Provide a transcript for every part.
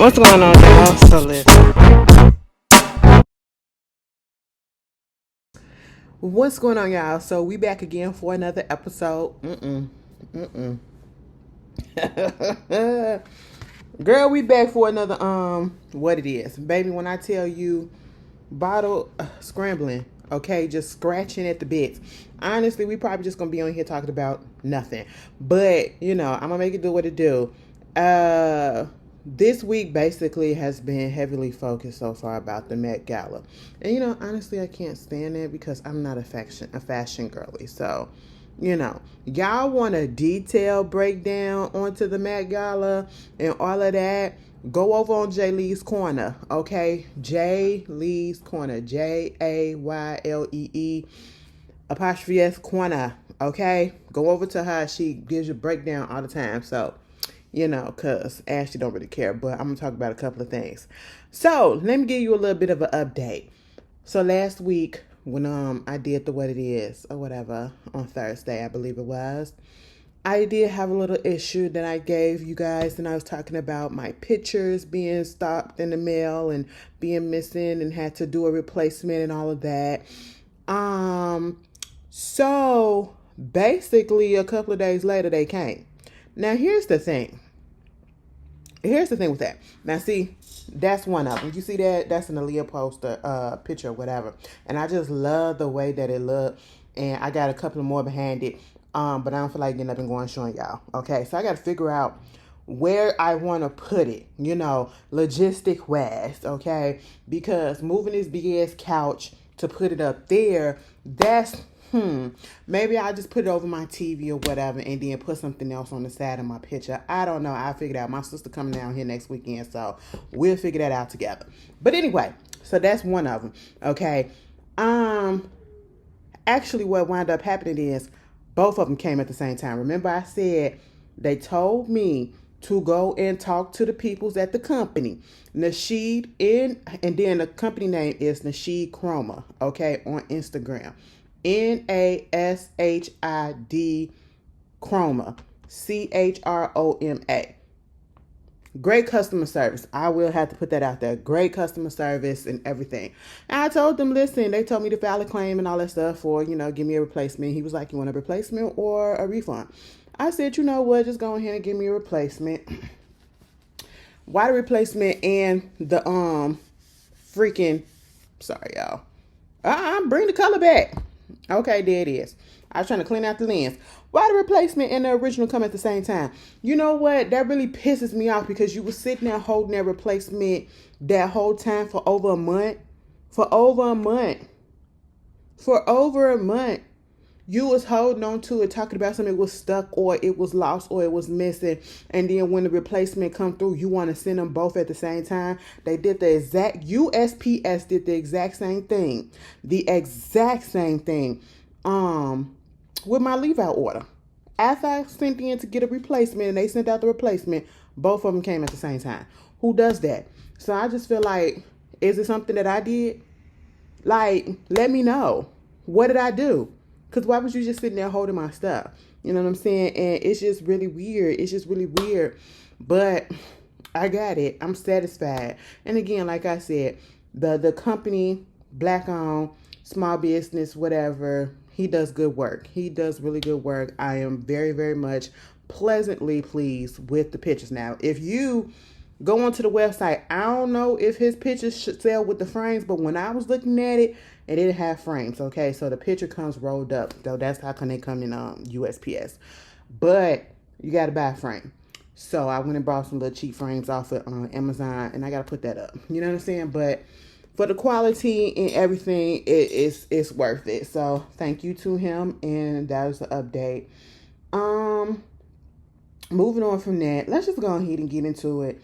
What's going on, y'all? So listen. What's going on, y'all? So we back again for another episode. Girl, we back for another what it is. Baby, when I tell you bottle scrambling, okay, just scratching at the bits. Honestly, we probably just gonna be on here talking about nothing. But, I'm gonna make it do what it do. This week basically has been heavily focused so far about the Met Gala. And honestly, I can't stand it because I'm not a fashion girly. So, y'all want a detailed breakdown onto the Met Gala and all of that, go over on Jay Lee's Corner, okay? Jay Lee's Corner, JAYLEE apostrophe S Corner, okay? Go over to her. She gives you a breakdown all the time. So, because Ashley don't really care, but I'm going to talk about a couple of things. So, let me give you a little bit of an update. So, last week, when I did the What It Is, or whatever, on Thursday, I believe it was, I did have a little issue that I gave you guys, and I was talking about my pictures being stopped in the mail and being missing and had to do a replacement and all of that. So, basically, a couple of days later, they came. Now, here's the thing with that. Now, see, that's one of them. You see that? That's an Aaliyah poster, picture or whatever. And I just love the way that it looked. And I got a couple more behind it. But I don't feel like getting up and going showing y'all. Okay, so I got to figure out where I want to put it, logistic wise, okay? Because moving this big ass couch to put it up there, that's maybe I'll just put it over my TV or whatever and then put something else on the side of my picture. I don't know. I'll figure it out. My sister coming down here next weekend, so we'll figure that out together. But anyway, so that's one of them. Okay. Actually what wound up happening is both of them came at the same time. Remember I said they told me to go and talk to the peoples at the company. Nasheed and then the company name is Nasheed Chroma, okay, on Instagram. NASHID Chroma, CHROMA. Great customer service. I will have to put that out there. Great customer service and everything. And I told them, listen, they told me to file a claim and all that stuff for, give me a replacement. He was like, you want a replacement or a refund? I said, you know what, just go ahead and give me a replacement. Why the replacement and the freaking, sorry y'all. Bring the color back. Okay, there it is. I was trying to clean out the lens. Why the replacement and the original come at the same time? You know what? That really pisses me off because you were sitting there holding that replacement that whole time for over a month. For over a month. You was holding on to it, talking about something was stuck or it was lost or it was missing. And then when the replacement come through, you want to send them both at the same time. They did the exact, USPS did the exact same thing. With my leave out order. After I sent in to get a replacement and they sent out the replacement, both of them came at the same time. Who does that? So I just feel like, is it something that I did? Like, let me know. What did I do? Because why was you just sitting there holding my stuff? You know what I'm saying? And it's just really weird. But I got it. I'm satisfied. And again, like I said, the company, black owned, small business, whatever, he does good work. He does really good work. I am very, very much pleasantly pleased with the pictures. Now, if you go onto the website, I don't know if his pictures should sell with the frames, but when I was looking at it, it didn't have frames, okay? So the picture comes rolled up. So that's how come they come in USPS. But you got to buy a frame. So I went and bought some little cheap frames off of Amazon, and I got to put that up. You know what I'm saying? But for the quality and everything, it's worth it. So thank you to him, and that was the update. Moving on from that, let's just go ahead and get into it.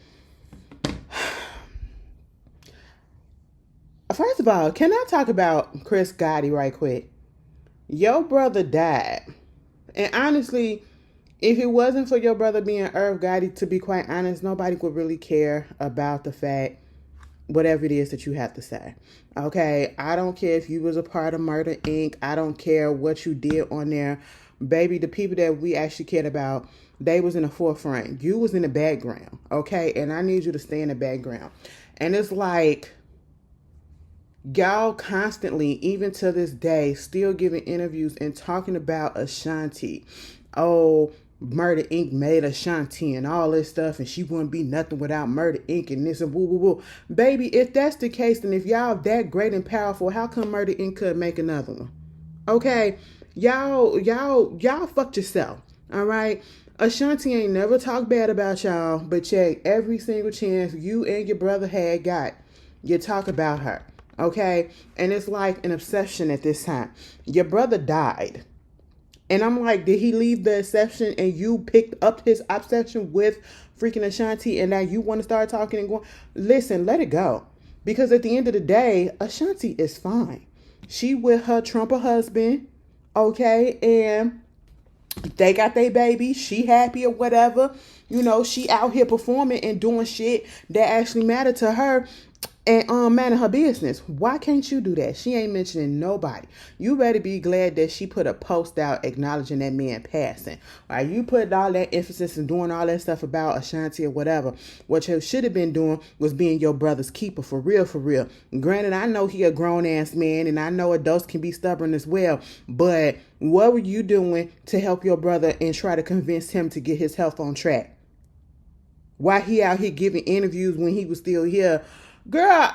First of all, can I talk about Chris Gotti right quick? Your brother died. And honestly, if it wasn't for your brother being Irv Gotti, to be quite honest, nobody would really care about the fact, whatever it is that you have to say. Okay, I don't care if you was a part of Murder Inc. I don't care what you did on there. Baby, the people that we actually cared about they was in the forefront. You was in the background, okay? And I need you to stay in the background. And it's like, y'all constantly, even to this day, still giving interviews and talking about Ashanti. Oh, Murder Inc. made Ashanti and all this stuff, and she wouldn't be nothing without Murder Inc. and this and woo woo woo. Baby, if that's the case, then if y'all that great and powerful, how come Murder Inc. couldn't make another one? Okay, y'all fucked yourself. All right. Ashanti ain't never talked bad about y'all, but check every single chance you and your brother had got, you talk about her. Okay, and it's like an obsession at this time. Your brother died. And I'm like, did he leave the exception and you picked up his obsession with freaking Ashanti and now you want to start talking and going? Listen, let it go. Because at the end of the day, Ashanti is fine. She with her Trumper husband, okay? And they got their baby. She happy or whatever. You know, she out here performing and doing shit that actually matter to her. And manage her business. Why can't you do that? She ain't mentioning nobody. You better be glad that she put a post out acknowledging that man passing. Right? You put all that emphasis and doing all that stuff about Ashanti or whatever. What you should have been doing was being your brother's keeper for real, for real. Granted, I know he a grown ass man and I know adults can be stubborn as well. But what were you doing to help your brother and try to convince him to get his health on track? Why he out here giving interviews when he was still here? Girl,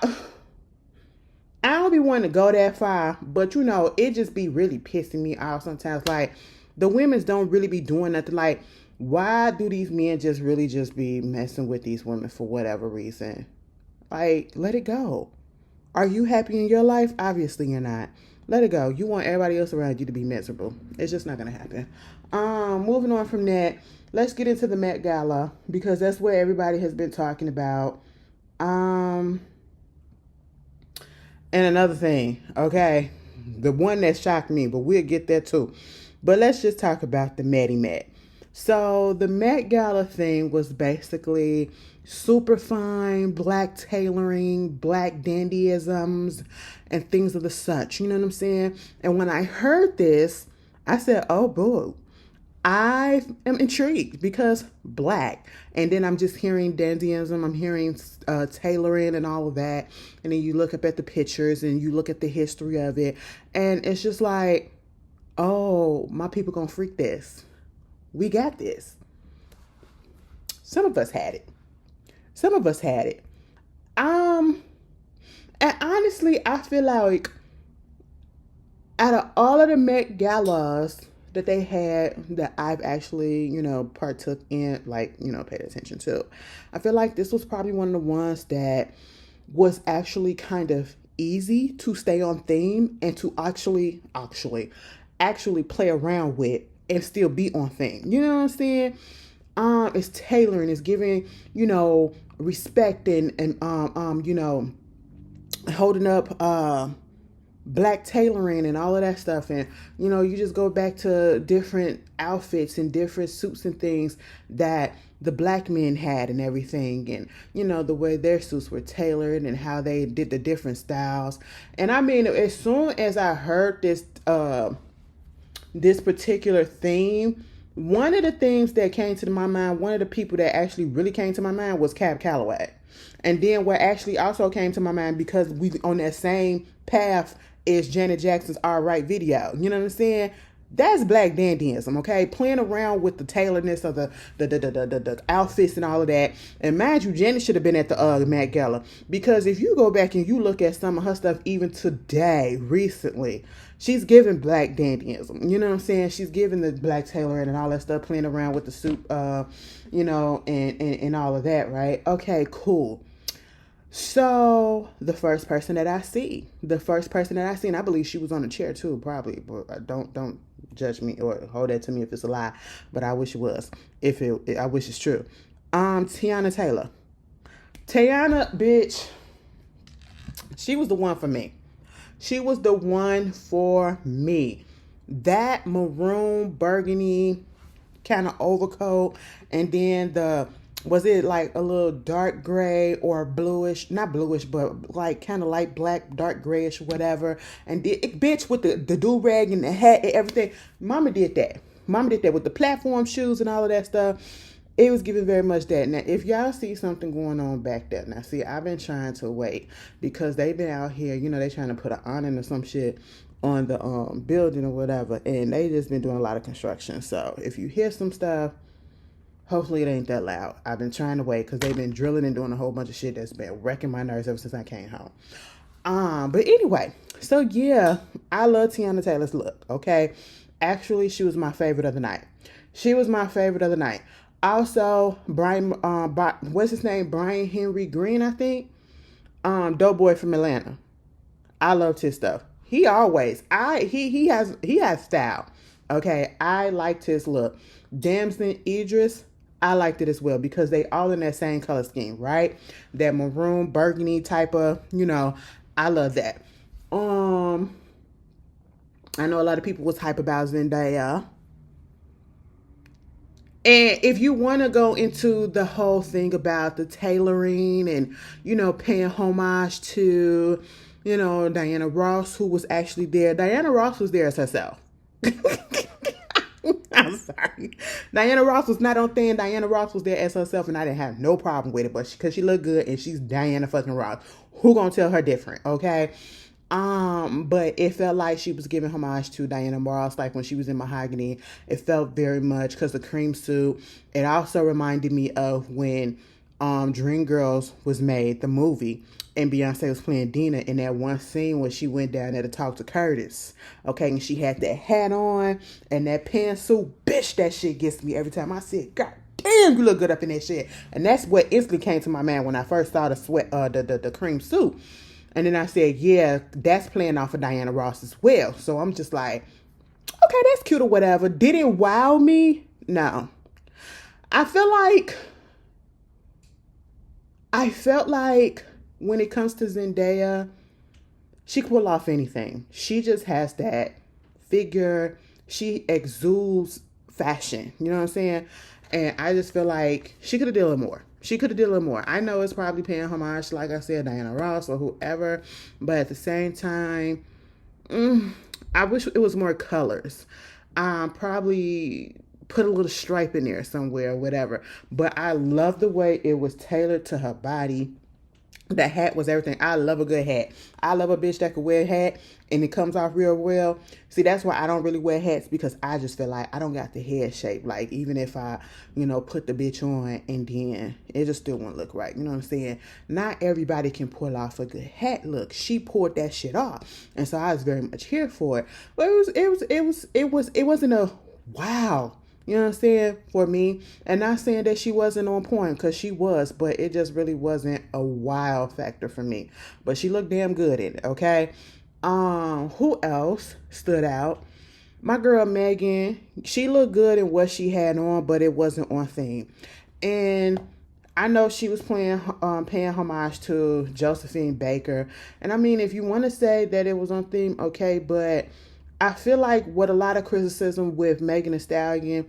I don't be wanting to go that far, but you know, it just be really pissing me off sometimes. Like, the women's don't really be doing nothing. Like, why do these men just really just be messing with these women for whatever reason? Like, let it go. Are you happy in your life? Obviously you're not. Let it go. You want everybody else around you to be miserable. It's just not going to happen. Moving on from that, let's get into the Met Gala, because that's where everybody has been talking about. And another thing, okay, the one that shocked me, but we'll get there too. But let's just talk about the Met. So the Met Gala thing was basically super fine, black tailoring, black dandyisms, and things of the such. You know what I'm saying? And when I heard this, I said, oh, boo. I am intrigued because black, and then I'm just hearing dandyism, I'm hearing tailoring and all of that, and then you look up at the pictures and you look at the history of it, and it's just like, oh, my people gonna freak this. We got this. Some of us had it. And honestly, I feel like out of all of the Met Galas that they had that I've actually, partook in, paid attention to, I feel like this was probably one of the ones that was actually kind of easy to stay on theme and to actually play around with and still be on theme. You know what I'm saying? It's tailoring, it's giving, respect and holding up, black tailoring and all of that stuff. And you just go back to different outfits and different suits and things that the black men had and everything, and the way their suits were tailored and how they did the different styles. And I mean, as soon as I heard this particular theme, one of the things that came to my mind, one of the people that actually really came to my mind was Cab Calloway. And then what actually also came to my mind, because we on that same path, is Janet Jackson's All Right video. You know what I'm saying? That's black dandyism, okay? Playing around with the tailoredness of the outfits and all of that. And mind you, Janet should have been at the Met Gala, because if you go back and you look at some of her stuff even today, recently, she's giving black dandyism. You know what I'm saying? She's giving the black tailoring and all that stuff, playing around with the suit, and all of that, right? Okay, cool. So the first person that I see, and I believe she was on a chair too, probably, but don't judge me or hold that to me if it's a lie, but I wish it was. I wish it's true. Tiana Taylor. Tiana, bitch, she was the one for me. That maroon burgundy kind of overcoat, and then was it like a little dark gray or bluish, not bluish, but like kind of light black, dark grayish, whatever. And bitch with the do-rag and the hat and everything. Mama did that. Mama did that with the platform shoes and all of that stuff. It was giving very much that. Now, if y'all see something going on back there, now see, I've been trying to wait because they've been out here, they trying to put an awning or some shit on the building or whatever, and they just been doing a lot of construction. So if you hear some stuff, hopefully it ain't that loud. I've been trying to wait because they've been drilling and doing a whole bunch of shit that's been wrecking my nerves ever since I came home. But anyway, so yeah, I love Tiana Taylor's look. Okay, actually, she was my favorite of the night. Also, Brian, what's his name? Brian Henry Green, I think. Dope boy from Atlanta. I loved his stuff. He has style. Okay, I liked his look. Damson Idris, I liked it as well because they all in that same color scheme, right? That maroon burgundy type of, I love that. I know a lot of people was hype about Zendaya. And if you want to go into the whole thing about the tailoring and, paying homage to, Diana Ross, who was actually there. Diana Ross was there as herself. I'm sorry. Diana Ross was not on thing. Diana Ross was there as herself, and I didn't have no problem with it, but because she looked good and she's Diana fucking Ross. Who gonna tell her different, okay? But it felt like she was giving homage to Diana Ross, like when she was in Mahogany. It felt very much because the cream suit. It also reminded me of when Dreamgirls was made, the movie, and Beyonce was playing Dina in that one scene where she went down there to talk to Curtis. Okay, and she had that hat on and that pantsuit. Bitch, that shit gets me every time I see it. God damn, you look good up in that shit. And that's what instantly came to my mind when I first saw the cream suit. And then I said, yeah, that's playing off of Diana Ross as well. So I'm just like, okay, that's cute or whatever. Did it wow me? No. I felt like when it comes to Zendaya, she can pull off anything. She just has that figure. She exudes fashion. You know what I'm saying? And I just feel like she could have did a little more. I know it's probably paying homage, like I said, Diana Ross or whoever. But at the same time, I wish it was more colors. Probably put a little stripe in there somewhere or whatever. But I love the way it was tailored to her body. The hat was everything. I love a good hat. I love a bitch that could wear a hat and it comes off real well. See, that's why I don't really wear hats, because I just feel like I don't got the head shape. Like, even if I, put the bitch on and then it just still won't look right. You know what I'm saying? Not everybody can pull off a good hat look. She pulled that shit off. And so I was very much here for it. But it wasn't a wow. You know what I'm saying? For me. And not saying that she wasn't on point, because she was, but it just really wasn't a wow factor for me. But she looked damn good in it, okay? Who else stood out? My girl Megan. She looked good in what she had on, but it wasn't on theme. And I know she was paying homage to Josephine Baker. And I mean, if you want to say that it was on theme, okay, but I feel like what a lot of criticism with Megan Thee Stallion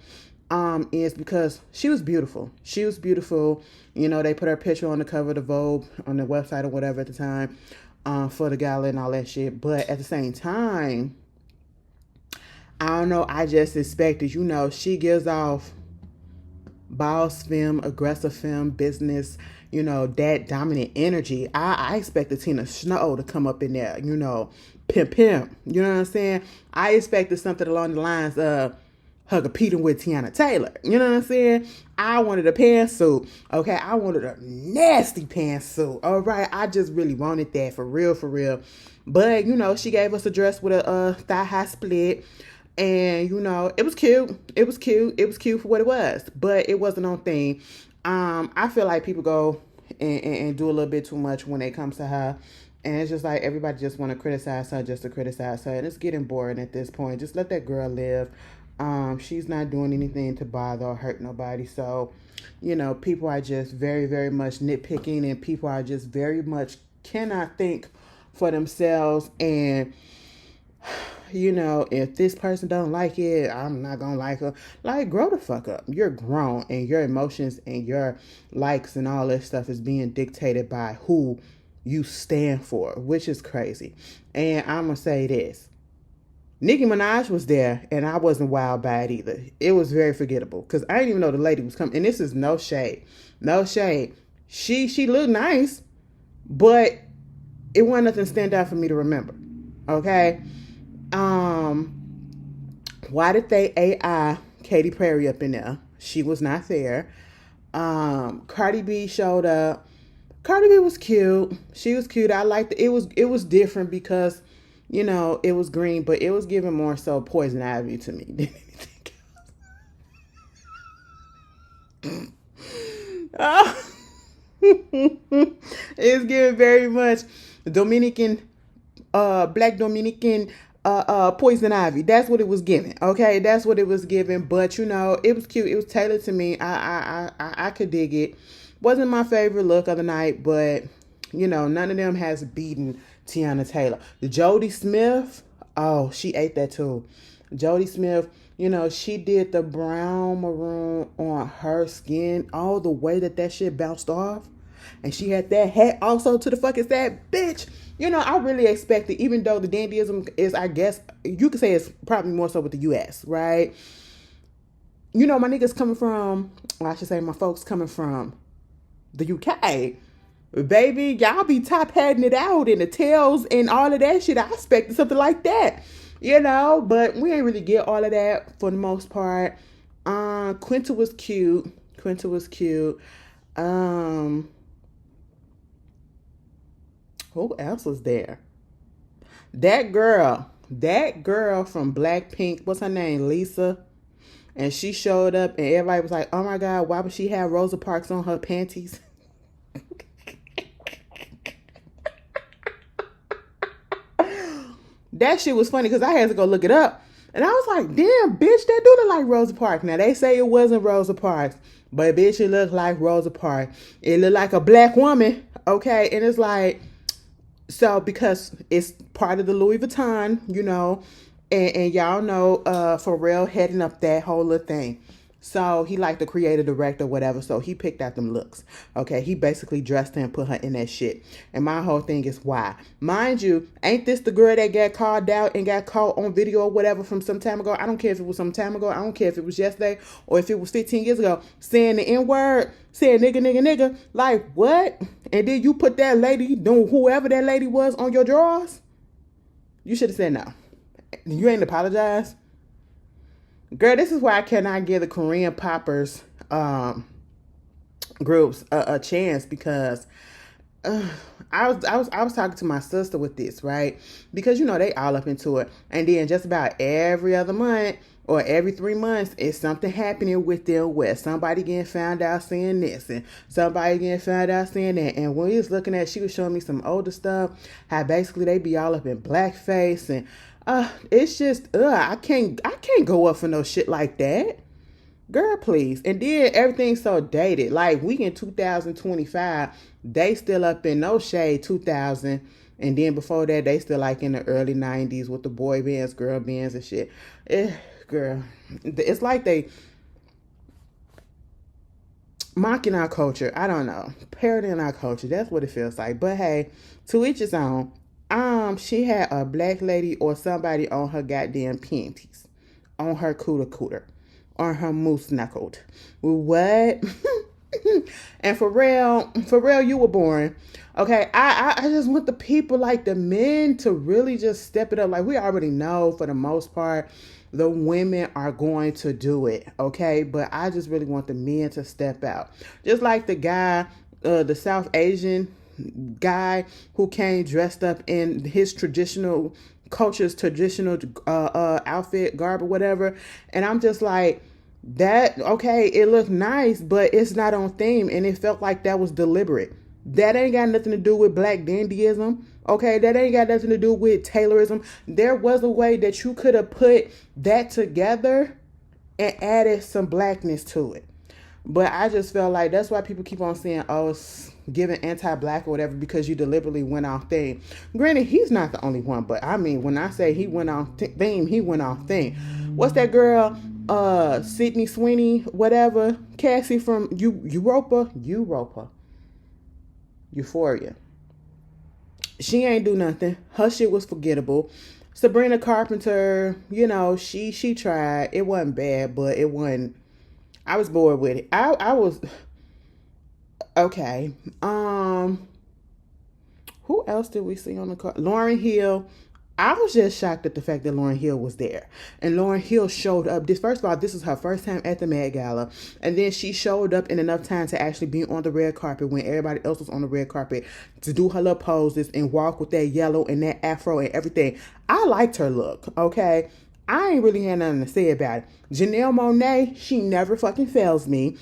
is because she was beautiful. She was beautiful. They put her picture on the cover of the Vogue on the website or whatever at the time for the gala and all that shit. But at the same time, I don't know. I just expected, she gives off boss femme, aggressive femme, business, that dominant energy. I expected Tina Snow to come up in there, pimp. You know what I'm saying? I expected something along the lines of her competing with Tiana Taylor. You know what I'm saying? I wanted a pantsuit. Okay, I wanted a nasty pantsuit. All right, I just really wanted that for real. But she gave us a dress with a thigh high split. And, it was cute. It was cute for what it was. But it wasn't on theme. I feel like people go and do a little bit too much when it comes to her. And it's just like everybody just want to criticize her just to criticize her. And it's getting boring at this point. Just let that girl live. She's not doing anything to bother or hurt nobody. So, people are just very, very much nitpicking. And people are just very much cannot think for themselves. And if this person don't like it, I'm not gonna like her. Like, grow the fuck up. You're grown, and your emotions and your likes and all this stuff is being dictated by who you stand for, which is crazy. And I'm gonna say this: Nicki Minaj was there, and I wasn't wild by it either. It was very forgettable because I didn't even know the lady was coming. And this is no shade, no shade. She looked nice, but it wasn't nothing stand out for me to remember. Okay, why did they AI Katy Perry up in there? She was not there. Cardi B showed up. Cardi B was cute. She was cute. I liked it. It was different because, it was green, but it was giving more so Poison Ivy to me than anything else. It's giving very much Dominican, black Dominican, Poison Ivy. That's what it was giving. Okay, that's what it was giving. But it was cute. It was tailored to me. I could dig it. Wasn't my favorite look of the night, but none of them has beaten Tiana Taylor. The Jodie Smith, oh, she ate that too. Jodie Smith, she did the brown maroon on her skin, all the way that shit bounced off. And she had that hat also to the fucking side, bitch. I really expected, even though the dandyism is, I guess, you could say it's probably more so with the U.S., right? My niggas coming from, or I should say my folks coming from the UK. Baby, y'all be top hatting it out in the tails and all of that shit. I expected something like that, but we ain't really get all of that for the most part. Quinta was cute. Who else was there? That girl from Blackpink, what's her name? Lisa. And she showed up and everybody was like, oh my God, why would she have Rosa Parks on her panties? That shit was funny because I had to go look it up. And I was like, damn, bitch, that do look like Rosa Parks. Now, they say it wasn't Rosa Parks, but bitch, it looked like Rosa Parks. It looked like a black woman, okay? And it's like, so because it's part of the Louis Vuitton, and y'all know Pharrell heading up that whole little thing. So he like the creative director, whatever. So he picked out them looks. Okay, he basically dressed her and put her in that shit. And my whole thing is why. Mind you, ain't this the girl that got called out and got caught on video or whatever from some time ago? I don't care if it was some time ago. I don't care if it was yesterday or if it was 15 years ago. Saying the N-word, saying nigga. Like, what? And then you put that lady, whoever that lady was, on your drawers? You should have said no. You ain't apologized. Girl, this is why I cannot give the Korean poppers groups a chance because I was talking to my sister with this, right? Because they all up into it, and then just about every other month or every 3 months, it's something happening with them where somebody getting found out saying this and somebody getting found out saying that. And when we was looking at, she was showing me some older stuff, how basically they be all up in blackface and. It's just, I can't go up for no shit like that. Girl, please. And then everything's so dated. Like, we in 2025, they still up in no shade 2000. And then before that, they still like in the early 90s with the boy bands, girl bands and shit. Girl, it's like they mocking our culture. I don't know. Parodying our culture. That's what it feels like. But hey, to each his own. She had a black lady or somebody on her goddamn panties, on her cooter, on her moose knuckled. What? And Pharrell, you were born. Okay, I just want the people, like the men, to really just step it up. Like, we already know for the most part, the women are going to do it. Okay, but I just really want the men to step out. Just like the guy, the South Asian guy who came dressed up in his traditional outfit, garb or whatever, and I'm just like, that, okay, it looked nice, but it's not on theme, and it felt like that was deliberate. That ain't got nothing to do with black dandyism, okay? That ain't got nothing to do with Taylorism. There was a way that you could have put that together and added some blackness to it. But I just felt like that's why people keep on saying, oh, it's giving anti-black or whatever, because you deliberately went off theme. Granted, he's not the only one, but I mean, when I say he went off theme, he went off theme. What's that girl, Sydney Sweeney, whatever, Cassie from Europa, Euphoria. She ain't do nothing. Her shit was forgettable. Sabrina Carpenter, she tried. It wasn't bad, but it wasn't. I was bored with it. I was okay. Who else did we see on the card? Lauryn Hill. I was just shocked at the fact that Lauryn Hill was there. And Lauryn Hill showed up. First of all, this is her first time at the Met Gala. And then she showed up in enough time to actually be on the red carpet when everybody else was on the red carpet to do her little poses and walk with that yellow and that afro and everything. I liked her look, okay? I ain't really had nothing to say about it. Janelle Monáe, she never fucking fails me.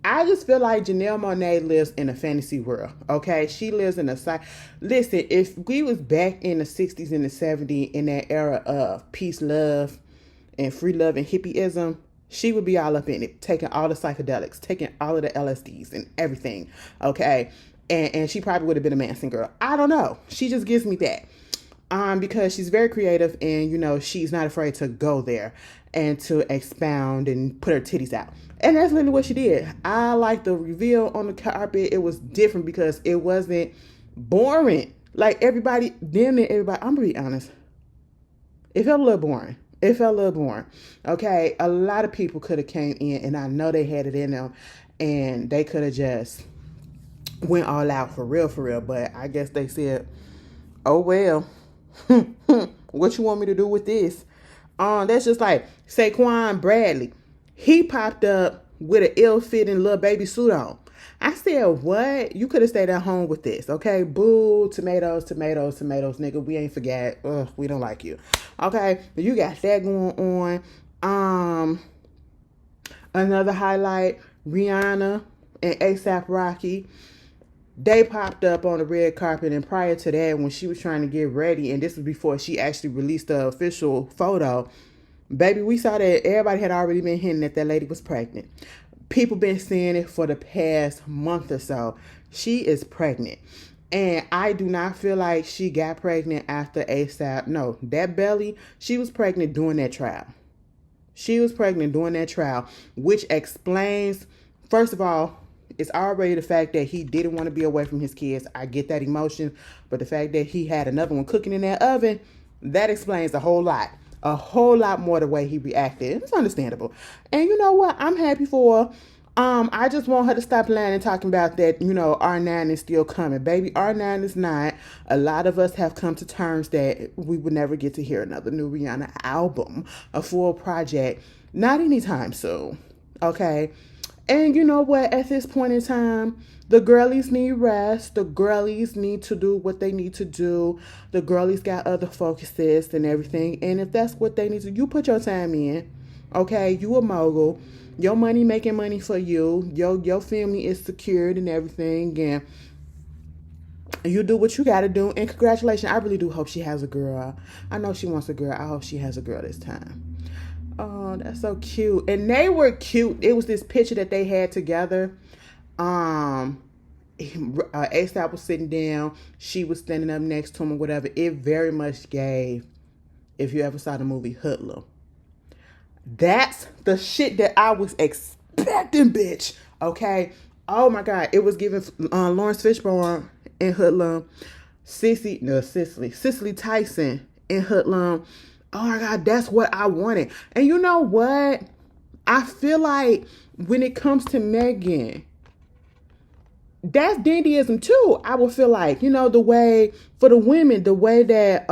I just feel like Janelle Monáe lives in a fantasy world, okay? She lives in a side. Listen, if we was back in the 60s and the 70s in that era of peace, love, and free love and hippieism, she would be all up in it, taking all the psychedelics, taking all of the LSDs and everything, okay? And she probably would have been a Manson girl. I don't know. She just gives me that. Because she's very creative and, she's not afraid to go there and to expound and put her titties out. And that's literally what she did. I like the reveal on the carpet. It was different because it wasn't boring. Like everybody, I'm going to be honest. It felt a little boring. Okay. A lot of people could have came in and I know they had it in them and they could have just went all out for real. But I guess they said, oh, well, what you want me to do with this? That's just like Saquon Bradley. He popped up with an ill-fitting little baby suit on. I said, what? You could have stayed at home with this, okay? Boo, tomatoes, nigga. We ain't forget. Ugh, we don't like you. Okay, you got that going on. Another highlight, Rihanna and A$AP Rocky. They popped up on the red carpet, and prior to that, when she was trying to get ready, and this was before she actually released the official photo, baby, we saw that everybody had already been hinting that lady was pregnant. People been saying it for the past month or so. She is pregnant. And I do not feel like she got pregnant after A$AP. No, that belly, she was pregnant during that trial. Which explains, first of all, it's already the fact that he didn't want to be away from his kids. I get that emotion. But the fact that he had another one cooking in that oven, that explains a whole lot. A whole lot more the way he reacted. It's understandable. And you know what? I'm happy for her. I just want her to stop lying and talking about that, R9 is still coming. Baby, R9 is not. A lot of us have come to terms that we would never get to hear another new Rihanna album, a full project. Not anytime soon. Okay? And you know what? At this point in time, the girlies need rest. The girlies need to do what they need to do. The girlies got other focuses and everything. And if that's what they need to, you put your time in. Okay? You a mogul. Your money making money for you. Your family is secured and everything. And you do what you got to do. And congratulations. I really do hope she has a girl. I know she wants a girl. I hope she has a girl this time. Oh, that's so cute. And they were cute. It was this picture that they had together. A$AP was sitting down. She was standing up next to him or whatever. It very much gave, if you ever saw the movie Hoodlum. That's the shit that I was expecting, bitch. Okay? Oh my God. It was giving Lawrence Fishburne in Hoodlum. Cicely Tyson in Hoodlum. Oh my God, that's what I wanted. And you know what? I feel like when it comes to Megan, that's dandyism too. I would feel like, the way for the women, the way that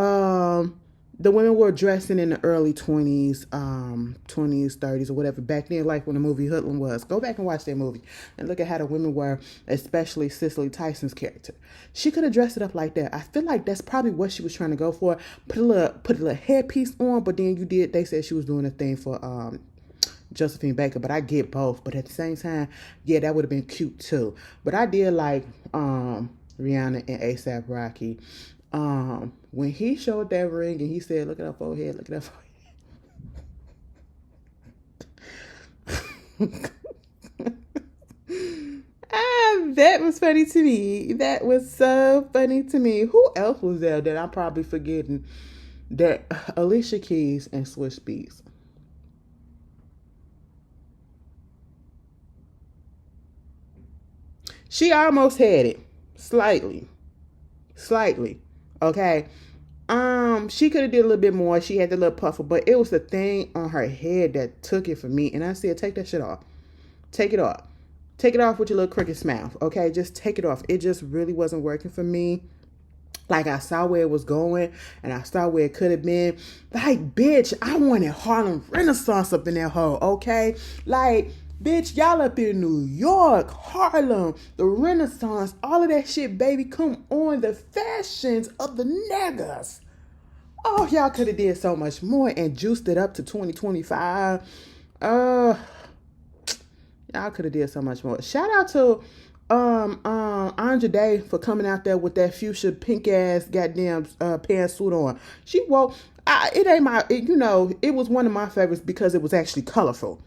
the women were dressing in the early 20s, 20s, 30s or whatever. Back then, like when the movie Hoodlum was. Go back and watch that movie and look at how the women were, especially Cicely Tyson's character. She could have dressed it up like that. I feel like that's probably what she was trying to go for. Put a little headpiece on, but then they said she was doing a thing for Josephine Baker, but I get both. But at the same time, yeah, that would have been cute too. But I did like Rihanna and A$AP Rocky. When he showed that ring and he said, look at her forehead, look at her forehead. That was funny to me. That was so funny to me. Who else was there that I'm probably forgetting? That Alicia Keys and Swizz Beatz. She almost had it. Slightly. Okay. She could have did a little bit more. She had the little puffer, but it was the thing on her head that took it for me. And I said, take that shit off. Take it off. Take it off with your little crooked mouth. Okay, just take it off. It just really wasn't working for me. Like, I saw where it was going, and I saw where it could have been. Like, bitch, I wanted Harlem Renaissance up in that hole, okay? Like, bitch, y'all up in New York, Harlem, the Renaissance, all of that shit, baby. Come on, the fashions of the niggas. Oh, y'all could have did so much more and juiced it up to 2025. Y'all could have did so much more. Shout out to Anja Day for coming out there with that fuchsia pink ass goddamn pantsuit on. She woke. It was one of my favorites because it was actually colorful.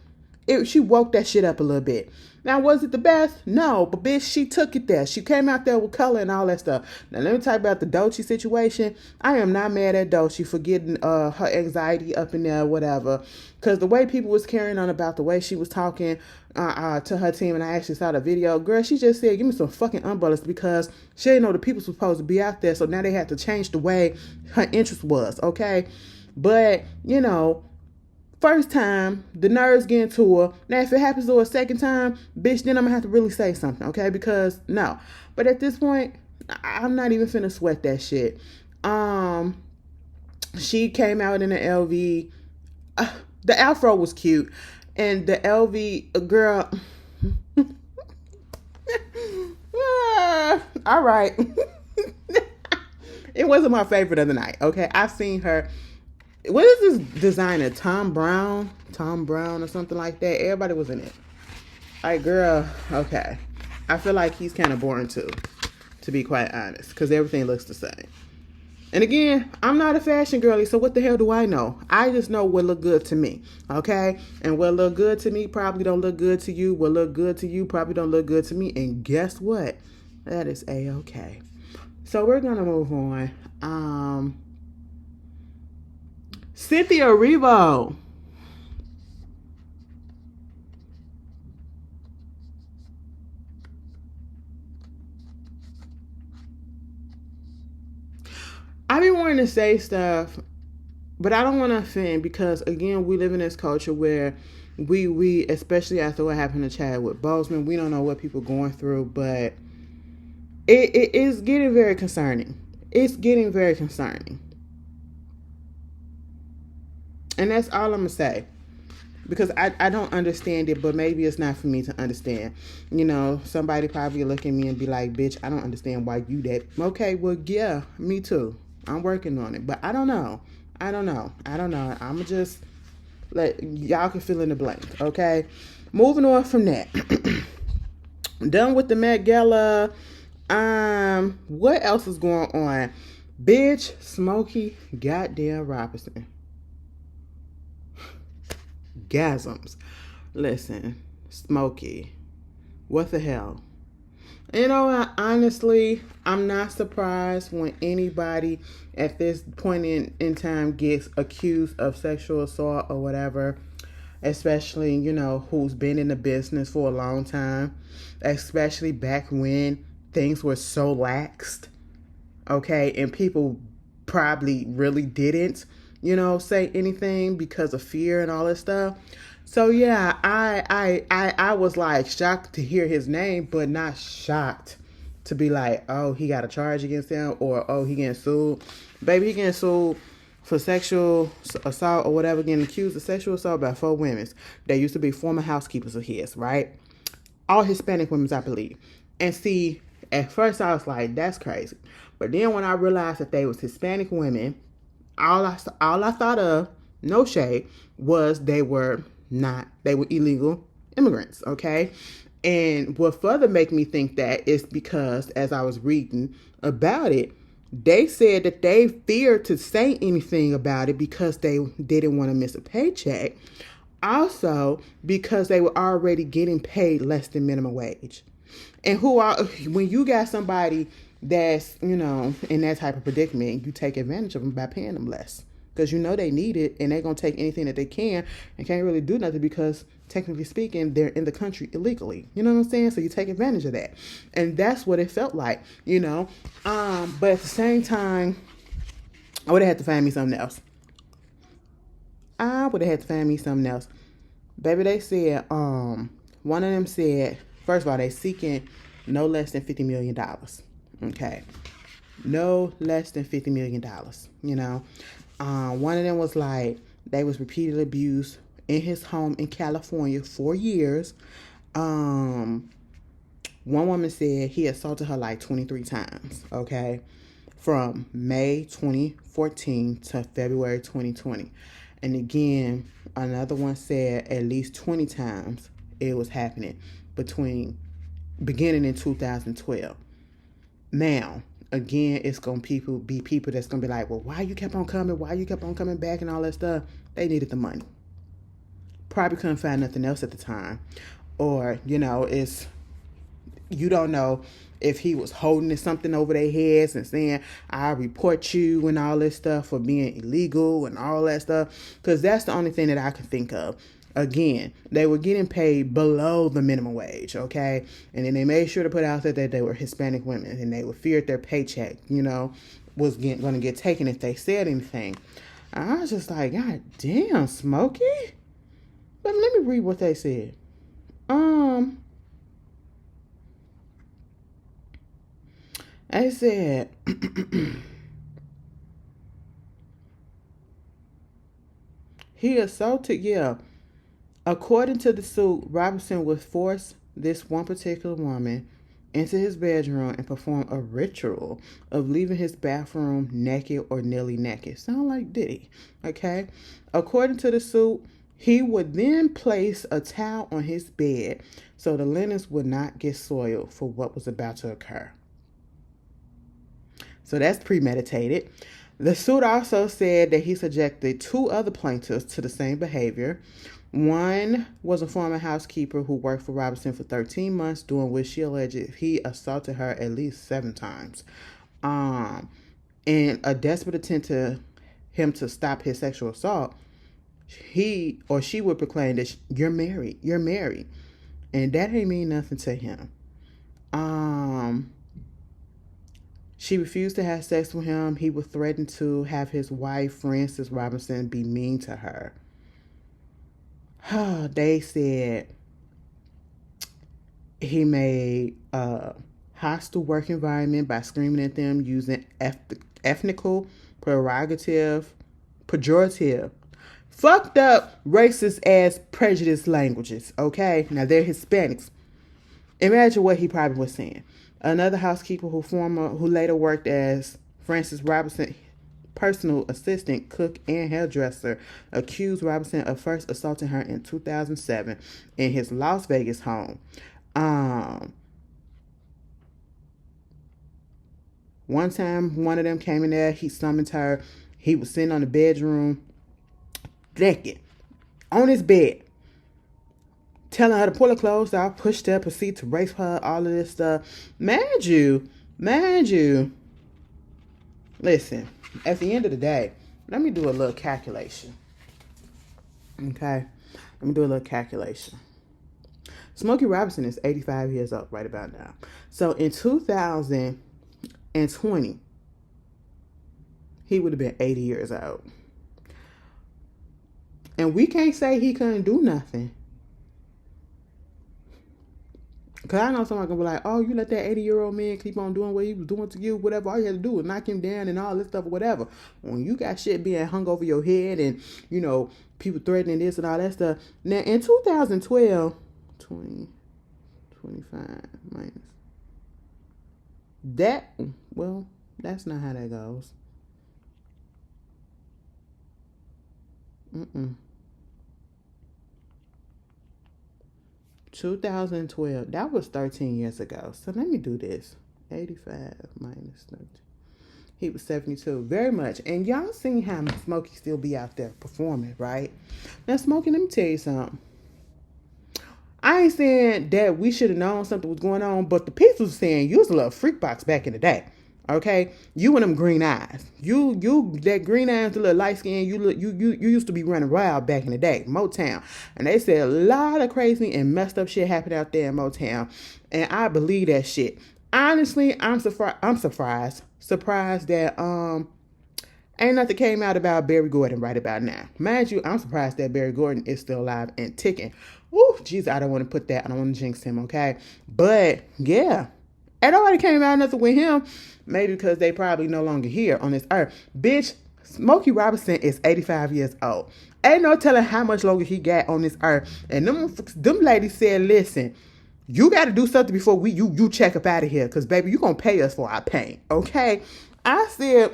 She woke that shit up a little bit. Now, was it the best? No, but bitch, she took it there. She came out there with color and all that stuff. Now, let me talk about the Doechii situation. I am not mad at Doechii for getting her anxiety up in there, whatever. Because the way people was carrying on about the way she was talking to her team, and I actually saw the video, girl, she just said, give me some fucking umbrellas, because she didn't know the people supposed to be out there, so now they had to change the way her interest was, okay? But, first time, the nerves get into her. Now, if it happens to her a second time, bitch, then I'm gonna have to really say something, okay? Because, no. But at this point, I'm not even finna sweat that shit. She came out in an LV. The afro was cute. And the LV, girl. All right. It wasn't my favorite of the night, okay? I've seen her. What is this designer? Tom Brown or something like that. Everybody was in it. Like, girl, okay. I feel like he's kind of boring too, to be quite honest, because everything looks the same. And again, I'm not a fashion girly, so what the hell do I know? I just know what look good to me, okay? And what look good to me probably don't look good to you. What look good to you probably don't look good to me. And guess what? That is A-okay. So we're going to move on. Cynthia Erivo. I be wanting to say stuff, but I don't want to offend, because again, we live in this culture where we especially after what happened to Chadwick Boseman, we don't know what people are going through, but it is getting very concerning. It's getting very concerning. And that's all I'm going to say. Because I don't understand it, but maybe it's not for me to understand. Somebody probably look at me and be like, bitch, I don't understand why you that. Okay, well, yeah, me too. I'm working on it. But I don't know. I'm going to just let y'all can fill in the blank, okay? Moving on from that. Done with the Met Gala. What else is going on? Bitch, Smokey goddamn Robinson. Gasms. Listen, Smokey, what the hell? Honestly, I'm not surprised when anybody at this point in time gets accused of sexual assault or whatever, especially, who's been in the business for a long time, especially back when things were so laxed, okay, and people probably really didn't say anything because of fear and all this stuff. So yeah, I was like shocked to hear his name, but not shocked to be like, oh, he got a charge against him, or oh, he getting sued. Baby, he getting sued for sexual assault or whatever, getting accused of sexual assault by 4 women. They used to be former housekeepers of his, right? All Hispanic women, I believe. And see, at first I was like, that's crazy. But then when I realized that they was Hispanic women, all I thought of, no shade, was they were illegal immigrants, okay? And what further make me think that is because, as I was reading about it, they said that they feared to say anything about it because they didn't want to miss a paycheck. Also, because they were already getting paid less than minimum wage. And when you got somebody that's, in that type of predicament, you take advantage of them by paying them less. Because they need it, and they're going to take anything that they can and can't really do nothing because, technically speaking, they're in the country illegally. You know what I'm saying? So you take advantage of that. And that's what it felt like, But at the same time, I would have had to find me something else. I would have had to find me something else. Baby, they said, one of them said, first of all, they seeking no less than $50 million. Okay. No less than $50 million, you know. One of them was like, they was repeatedly abused in his home in California for years. One woman said he assaulted her like 23 times, okay, from May 2014 to February 2020. And again, another one said at least 20 times it was happening beginning in 2012. Now, again, it's going to be people that's going to be like, well, why you kept on coming? Why you kept on coming back and all that stuff? They needed the money. Probably couldn't find nothing else at the time. Or, you don't know if he was holding something over their heads and saying, I'll report you and all this stuff for being illegal and all that stuff. Because that's the only thing that I can think of. Again, they were getting paid below the minimum wage, okay? And then they made sure to put out there that they were Hispanic women and they were feared their paycheck, was going to get taken if they said anything. I was just like, God damn, Smokey. Let me read what they said. I said, he assaulted, According to the suit, Robinson would force this one particular woman into his bedroom and perform a ritual of leaving his bathroom naked or nearly naked. Sound like Diddy, okay? According to the suit, he would then place a towel on his bed so the linens would not get soiled for what was about to occur. So that's premeditated. The suit also said that he subjected two other plaintiffs to the same behavior. One was a former housekeeper who worked for Robinson for 13 months, during which she alleged he assaulted her at least 7 times. In a desperate attempt to him to stop his sexual assault, he or she would proclaim that you're married, and that ain't mean nothing to him. She refused to have sex with him. He would threaten to have his wife, Frances Robinson, be mean to her. They said he made a hostile work environment by screaming at them using ethnical, pejorative, fucked up, racist ass prejudiced languages. Okay, now they're Hispanics. Imagine what he probably was saying. Another housekeeper who later worked as Frances Robinson personal assistant, cook, and hairdresser, accused Robinson of first assaulting her in 2007 in his Las Vegas home. One time, one of them came in there. He summoned her. He was sitting on the bedroom, naked, on his bed, telling her to pull her clothes out, pushed her, proceed to rape her, all of this stuff. Mind you, listen, at the end of the day, let me do a little calculation. Okay? Let me do a little calculation. Smokey Robinson is 85 years old right about now. So in 2020, he would have been 80 years old. And we can't say he couldn't do nothing. Because I know somebody going to be like, oh, you let that 80-year-old man keep on doing what he was doing to you, whatever. All you had to do was knock him down and all this stuff or whatever. When you got shit being hung over your head and, people threatening this and all that stuff. Now, in 2012, 20, 25 minus. That's not how that goes. 2012, that was 13 years ago. So let me do this. 85 minus 13. He was 72. Very much. And y'all seen how Smokey still be out there performing, right? Now, Smokey, let me tell you something. I ain't saying that we should have known something was going on, but the people was saying you was a little freak box back in the day. Okay, you and them green eyes. You that green eyes, the little light skin. You used to be running wild back in the day, Motown, and they said a lot of crazy and messed up shit happened out there in Motown, and I believe that shit. Honestly, I'm surprised that Ain't nothing came out about Barry Gordon right about now. Mind you, I'm surprised that Barry Gordon is still alive and ticking. Woo, jeez, I don't want to put that. I don't want to jinx him, okay? But, yeah. And nobody came out nothing with him. Maybe because they probably no longer here on this earth. Bitch, Smokey Robinson is 85 years old. Ain't no telling how much longer he got on this earth. And them ladies said, listen, you got to do something before you check up out of here. Because, baby, you going to pay us for our pain, okay? I said,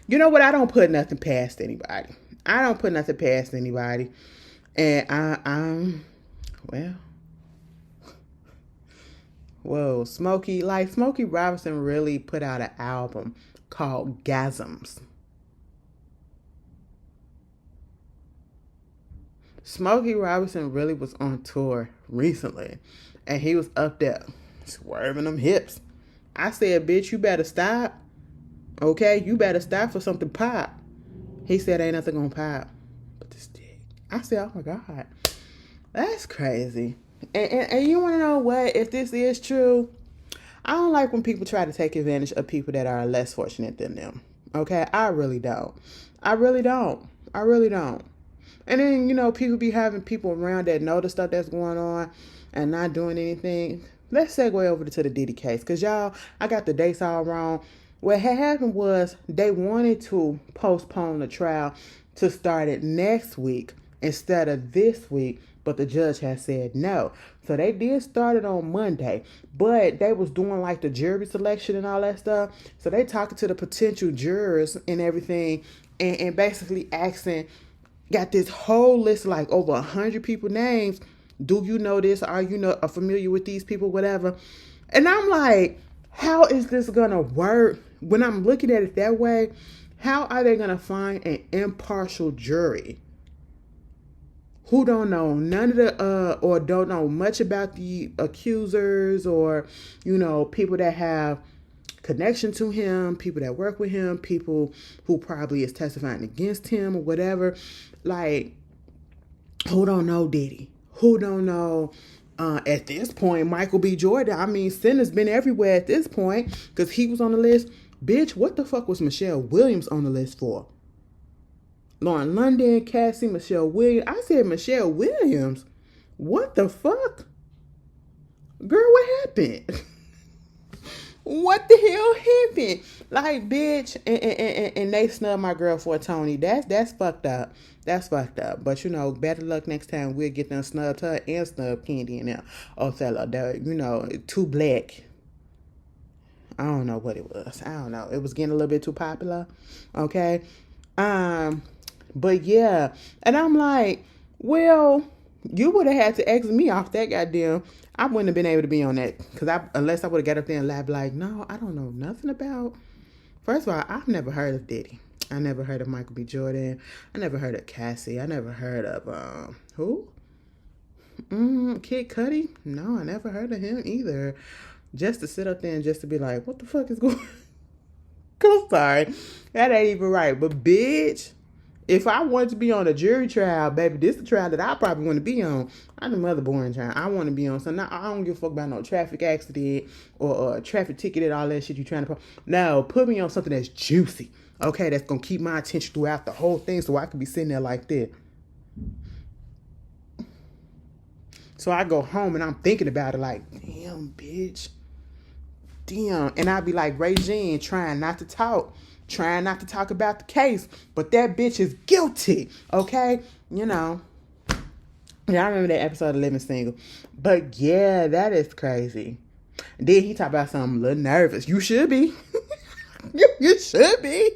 you know what? I don't put nothing past anybody. I don't put nothing past anybody. And Smokey Robinson really put out an album called Gasms. Smokey Robinson really was on tour recently, and he was up there swerving them hips. I said, bitch, you better stop. Okay, you better stop for something pop. He said, ain't nothing gonna pop but this dick. I said, oh my God, that's crazy. And you want to know what? If this is true, I don't like when people try to take advantage of people that are less fortunate than them. Okay, I really don't. I really don't. And then, people be having people around that know the stuff that's going on and not doing anything. Let's segue over to the Diddy case. Because, y'all, I got the dates all wrong. What had happened was they wanted to postpone the trial to start it next week instead of this week. But the judge has said no. So they did start it on Monday. But they was doing like the jury selection and all that stuff. So they talking to the potential jurors and everything. And basically asking, got this whole list, like over 100 people names. Do you know this? Are you familiar with these people? Whatever. And I'm like, how is this going to work? When I'm looking at it that way, how are they going to find an impartial jury who don't know none of the, or don't know much about the accusers, or, people that have connection to him, people that work with him, people who probably is testifying against him or whatever. Like, who don't know Diddy? Who don't know, at this point, Michael B. Jordan? I mean, sin has been everywhere at this point because he was on the list. Bitch, what the fuck was Michelle Williams on the list for? Lauren London, Cassie, Michelle Williams. I said Michelle Williams. What the fuck? Girl, what happened? What the hell happened? Like, bitch, and they snubbed my girl for Tony. That's fucked up. That's fucked up. But, better luck next time. We'll get them snubbed her and snub Candy in there. Othello, too black. I don't know what it was. I don't know. It was getting a little bit too popular. Okay. But yeah. And I'm like, well, you would have had to exit me off that goddamn. I wouldn't have been able to be on that. Unless I would have got up there and laughed like, no, I don't know nothing about. First of all, I've never heard of Diddy. I never heard of Michael B. Jordan. I never heard of Cassie. I never heard of, who? Kid Cudi? No, I never heard of him either. Just to sit up there and just to be like, what the fuck is going on? I'm sorry. That ain't even right. But bitch, if I wanted to be on a jury trial, baby, this is the trial that I probably want to be on. I'm the mother boring trial. I want to be on. So now I don't give a fuck about no traffic accident or traffic ticket and all that shit you trying to put. No, put me on something that's juicy. Okay, that's going to keep my attention throughout the whole thing so I can be sitting there like that. So I go home and I'm thinking about it like, damn, bitch. Damn. And I'll be like Regine, trying not to talk about the case, but that bitch is guilty. Okay? Yeah, I remember that episode of Living Single. But yeah, that is crazy. Then he talked about something a little nervous. You should be. You should be.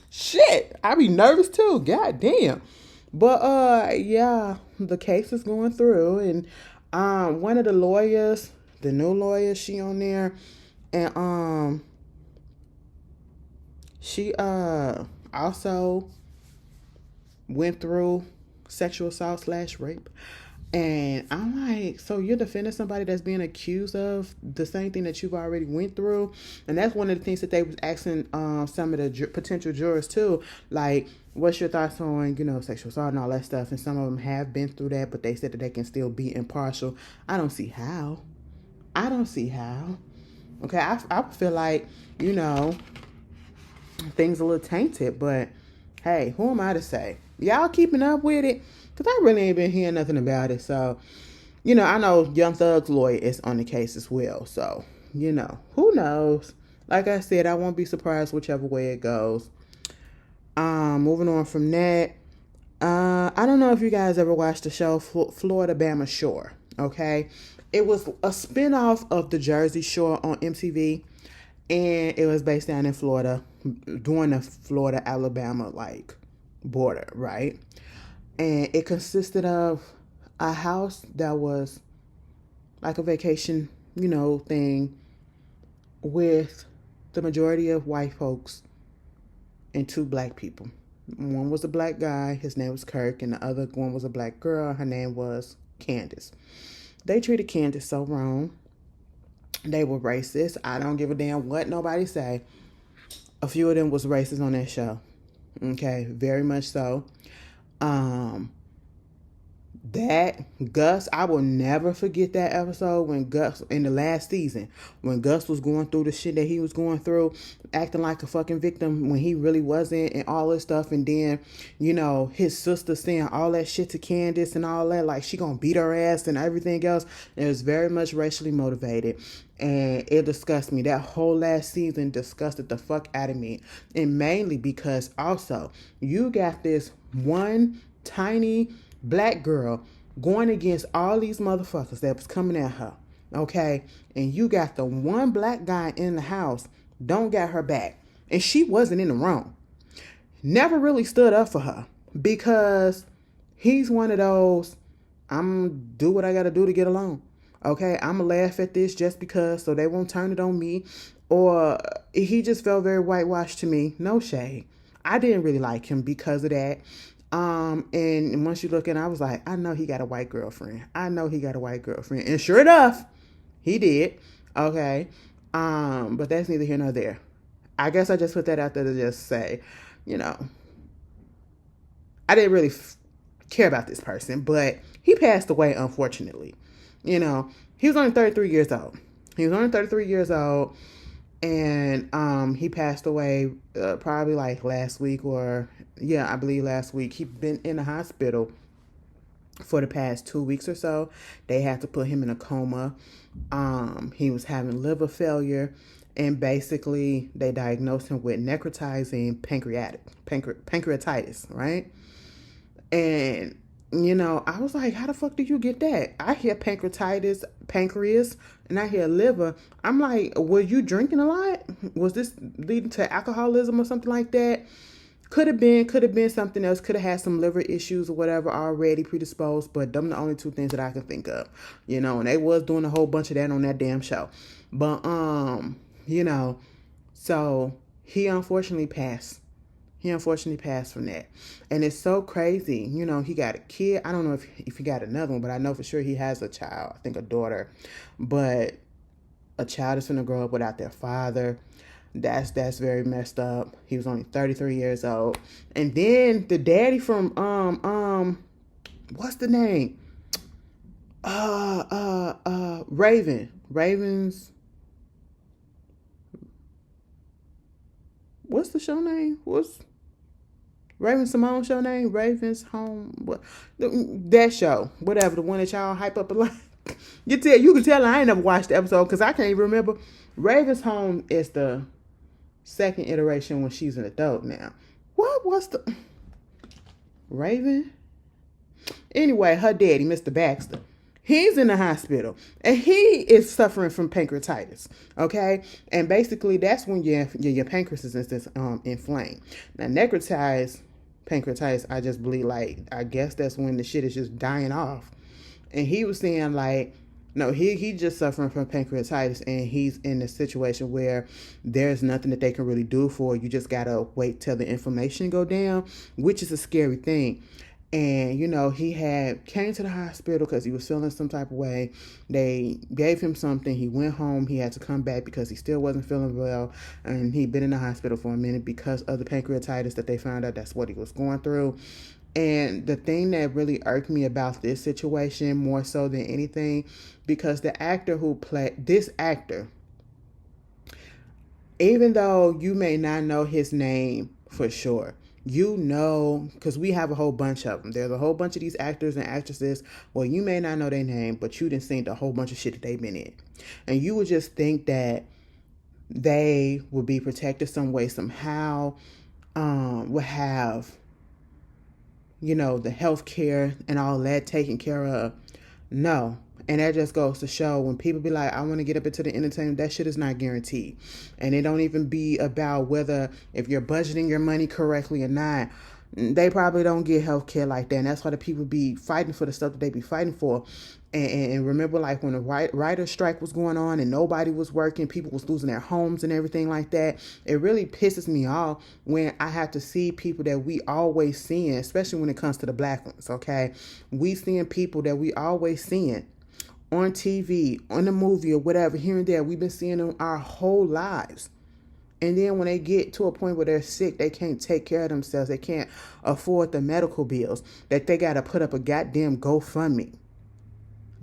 Shit. I be nervous too. God damn. But yeah, the case is going through, and one of the lawyers, the new lawyer, she on there, and she also went through sexual assault / rape. And I'm like, so you're defending somebody that's being accused of the same thing that you've already went through? And that's one of the things that they was asking some of the potential jurors too. Like, what's your thoughts on, sexual assault and all that stuff? And some of them have been through that, but they said that they can still be impartial. I don't see how. Okay, I feel like, things a little tainted. But hey, who am I to say? Y'all keeping up with it? Because I really ain't been hearing nothing about it. So, I know Young Thug's lawyer is on the case as well. So, who knows? Like I said, I won't be surprised whichever way it goes. Moving on from that. I don't know if you guys ever watched the show Florida-Bama Shore. Okay. It was a spinoff of the Jersey Shore on MTV. And it was based down in Florida, during the Florida-Alabama, border, right? And it consisted of a house that was like a vacation, thing with the majority of white folks and 2 black people. One was a black guy, his name was Kirk, and the other one was a black girl, her name was Candace. They treated Candace so wrong. They were racist. I don't give a damn what nobody say. A few of them was racist on that show. Okay, very much so. That Gus, I will never forget that episode when Gus, in the last season, when Gus was going through the shit that he was going through, acting like a fucking victim when he really wasn't, and all this stuff. And then, his sister saying all that shit to Candace and all that, like she gonna beat her ass and everything else. It was very much racially motivated. And it disgusted me. That whole last season disgusted the fuck out of me. And mainly because also, you got this one tiny black girl going against all these motherfuckers that was coming at her. Okay? And you got the one black guy in the house, don't got her back. And she wasn't in the wrong. Never really stood up for her. Because he's one of those, I'm gonna do what I gotta do to get along. Okay, I'm going to laugh at this just because, so they won't turn it on me. Or he just felt very whitewashed to me. No shade. I didn't really like him because of that. And once you look at it, I was like, I know he got a white girlfriend. And sure enough, he did. Okay. But that's neither here nor there. I guess I just put that out there to just say, I didn't really care about this person, but he passed away, unfortunately. He was only 33 years old. And he passed away probably last week I believe last week. He'd been in the hospital for the past 2 weeks or so. They had to put him in a coma. He was having liver failure, and basically they diagnosed him with necrotizing pancreatitis, right? And I was like, how the fuck did you get that? I hear pancreatitis, pancreas, and I hear liver. I'm like, were you drinking a lot? Was this leading to alcoholism or something like that? Could have been something else. Could have had some liver issues or whatever already predisposed, but them the only 2 things that I can think of. And they was doing a whole bunch of that on that damn show. But, so he unfortunately passed. From that. And it's so crazy. He got a kid. I don't know if he got another one, but I know for sure he has a child. I think a daughter. But a child is going to grow up without their father. That's very messed up. He was only 33 years old. And then the daddy from what's the name? Ravens. What's the show name? What's Raven-Symoné's show name? Raven's Home. What? That show. Whatever. The one that y'all hype up a lot. You can tell I ain't never watched the episode because I can't even remember. Raven's Home is the second iteration when she's an adult now. What was the Raven? Anyway, her daddy, Mr. Baxter, he's in the hospital and he is suffering from pancreatitis. Okay, and basically that's when your pancreas is inflamed. Now, necrotized pancreatitis, I just believe I guess that's when the shit is just dying off. And he was saying no, he just suffering from pancreatitis, and he's in a situation where there's nothing that they can really do for you. You just gotta wait till the inflammation go down, which is a scary thing. And, he came to the hospital because he was feeling some type of way. They gave him something. He went home. He had to come back because he still wasn't feeling well. And he'd been in the hospital for a minute because of the pancreatitis that they found out that's what he was going through. And the thing that really irked me about this situation more so than anything, because the actor who played this actor even though you may not know his name for sure, you know, because we have a whole bunch of them. There's a whole bunch of these actors and actresses. Well, you may not know their name, but you done seen a whole bunch of shit that they've been in. And you would just think that they would be protected some way, somehow, would have, you know, the health care and all that taken care of. No. And that just goes to show when people be like, I want to get up into the entertainment, that shit is not guaranteed. And it don't even be about whether if you're budgeting your money correctly or not. They probably don't get health care like that. And that's why the people be fighting for the stuff that they be fighting for. And remember, like, when the writer's strike was going on and nobody was working, people was losing their homes and everything like that. It really pisses me off when I have to see people that we always seeing, especially when it comes to the black ones, okay? We seeing people that we always seeing on TV, on the movie or whatever, here and there. We've been seeing them our whole lives. And then when they get to a point where they're sick, they can't take care of themselves. They can't afford the medical bills, that they got to put up a goddamn GoFundMe.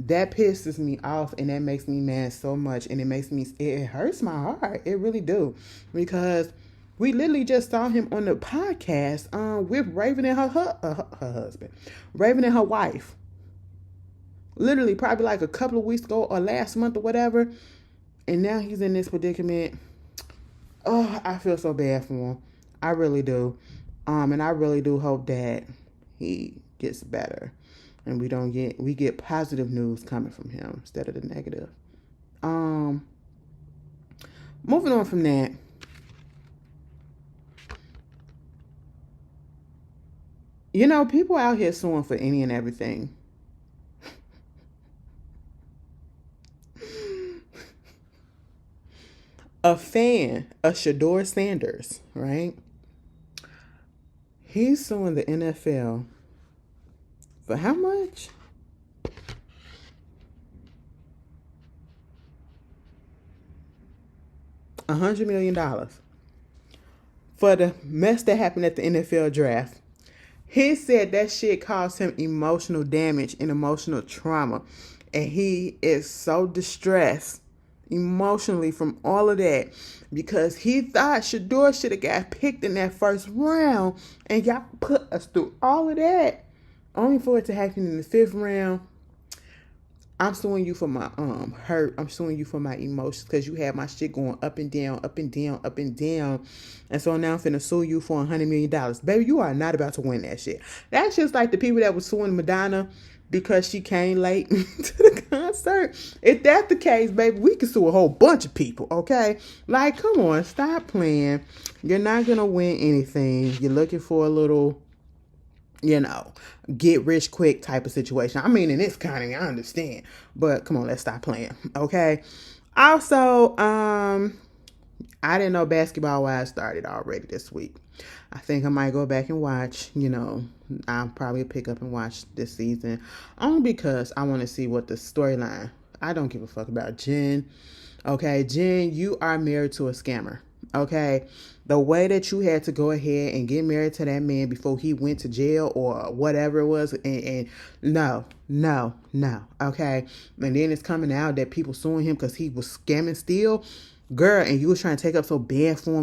That pisses me off, and that makes me mad so much, and it hurts my heart. It really do, because we literally just saw him on the podcast with Raven and her husband, Raven and her wife. Literally, probably like a couple of weeks ago or last month or whatever, and now he's in this predicament. Oh, I feel so bad for him. I really do, and I really do hope that he gets better. And we get positive news coming from him instead of the negative. Moving on from that. You know, people out here suing for any and everything. A fan of Shador Sanders, right? He's suing the NFL for how much? $100 million for the mess that happened at the NFL draft. He said that shit caused him emotional damage and emotional trauma. And he is so distressed emotionally from all of that because he thought Shador should have got picked in that first round. And y'all put us through all of that only for it to happen in the fifth round. I'm suing you for my hurt. I'm suing you for my emotions because you had my shit going up and down, up and down, up and down. And so now I'm finna sue you for $100 million. Baby, you are not about to win that shit. That's just like the people that were suing Madonna because she came late to the concert. If that's the case, baby, we can sue a whole bunch of people, okay? Like, come on, stop playing. You're not gonna win anything. You're looking for a little, you know, get rich quick type of situation. I mean, in this kind of, I understand. But come on, let's stop playing, okay? Also, I didn't know Basketball Wives started already this week. I think I might go back and watch, you know, I'll probably pick up and watch this season. Only because I want to see what the storyline. I don't give a fuck about Jen. Okay, Jen, you are married to a scammer. Okay, the way that you had to go ahead and get married to that man before he went to jail or whatever it was, and no, okay, and then it's coming out that people suing him because he was scamming still, girl, and you was trying to take up so bad for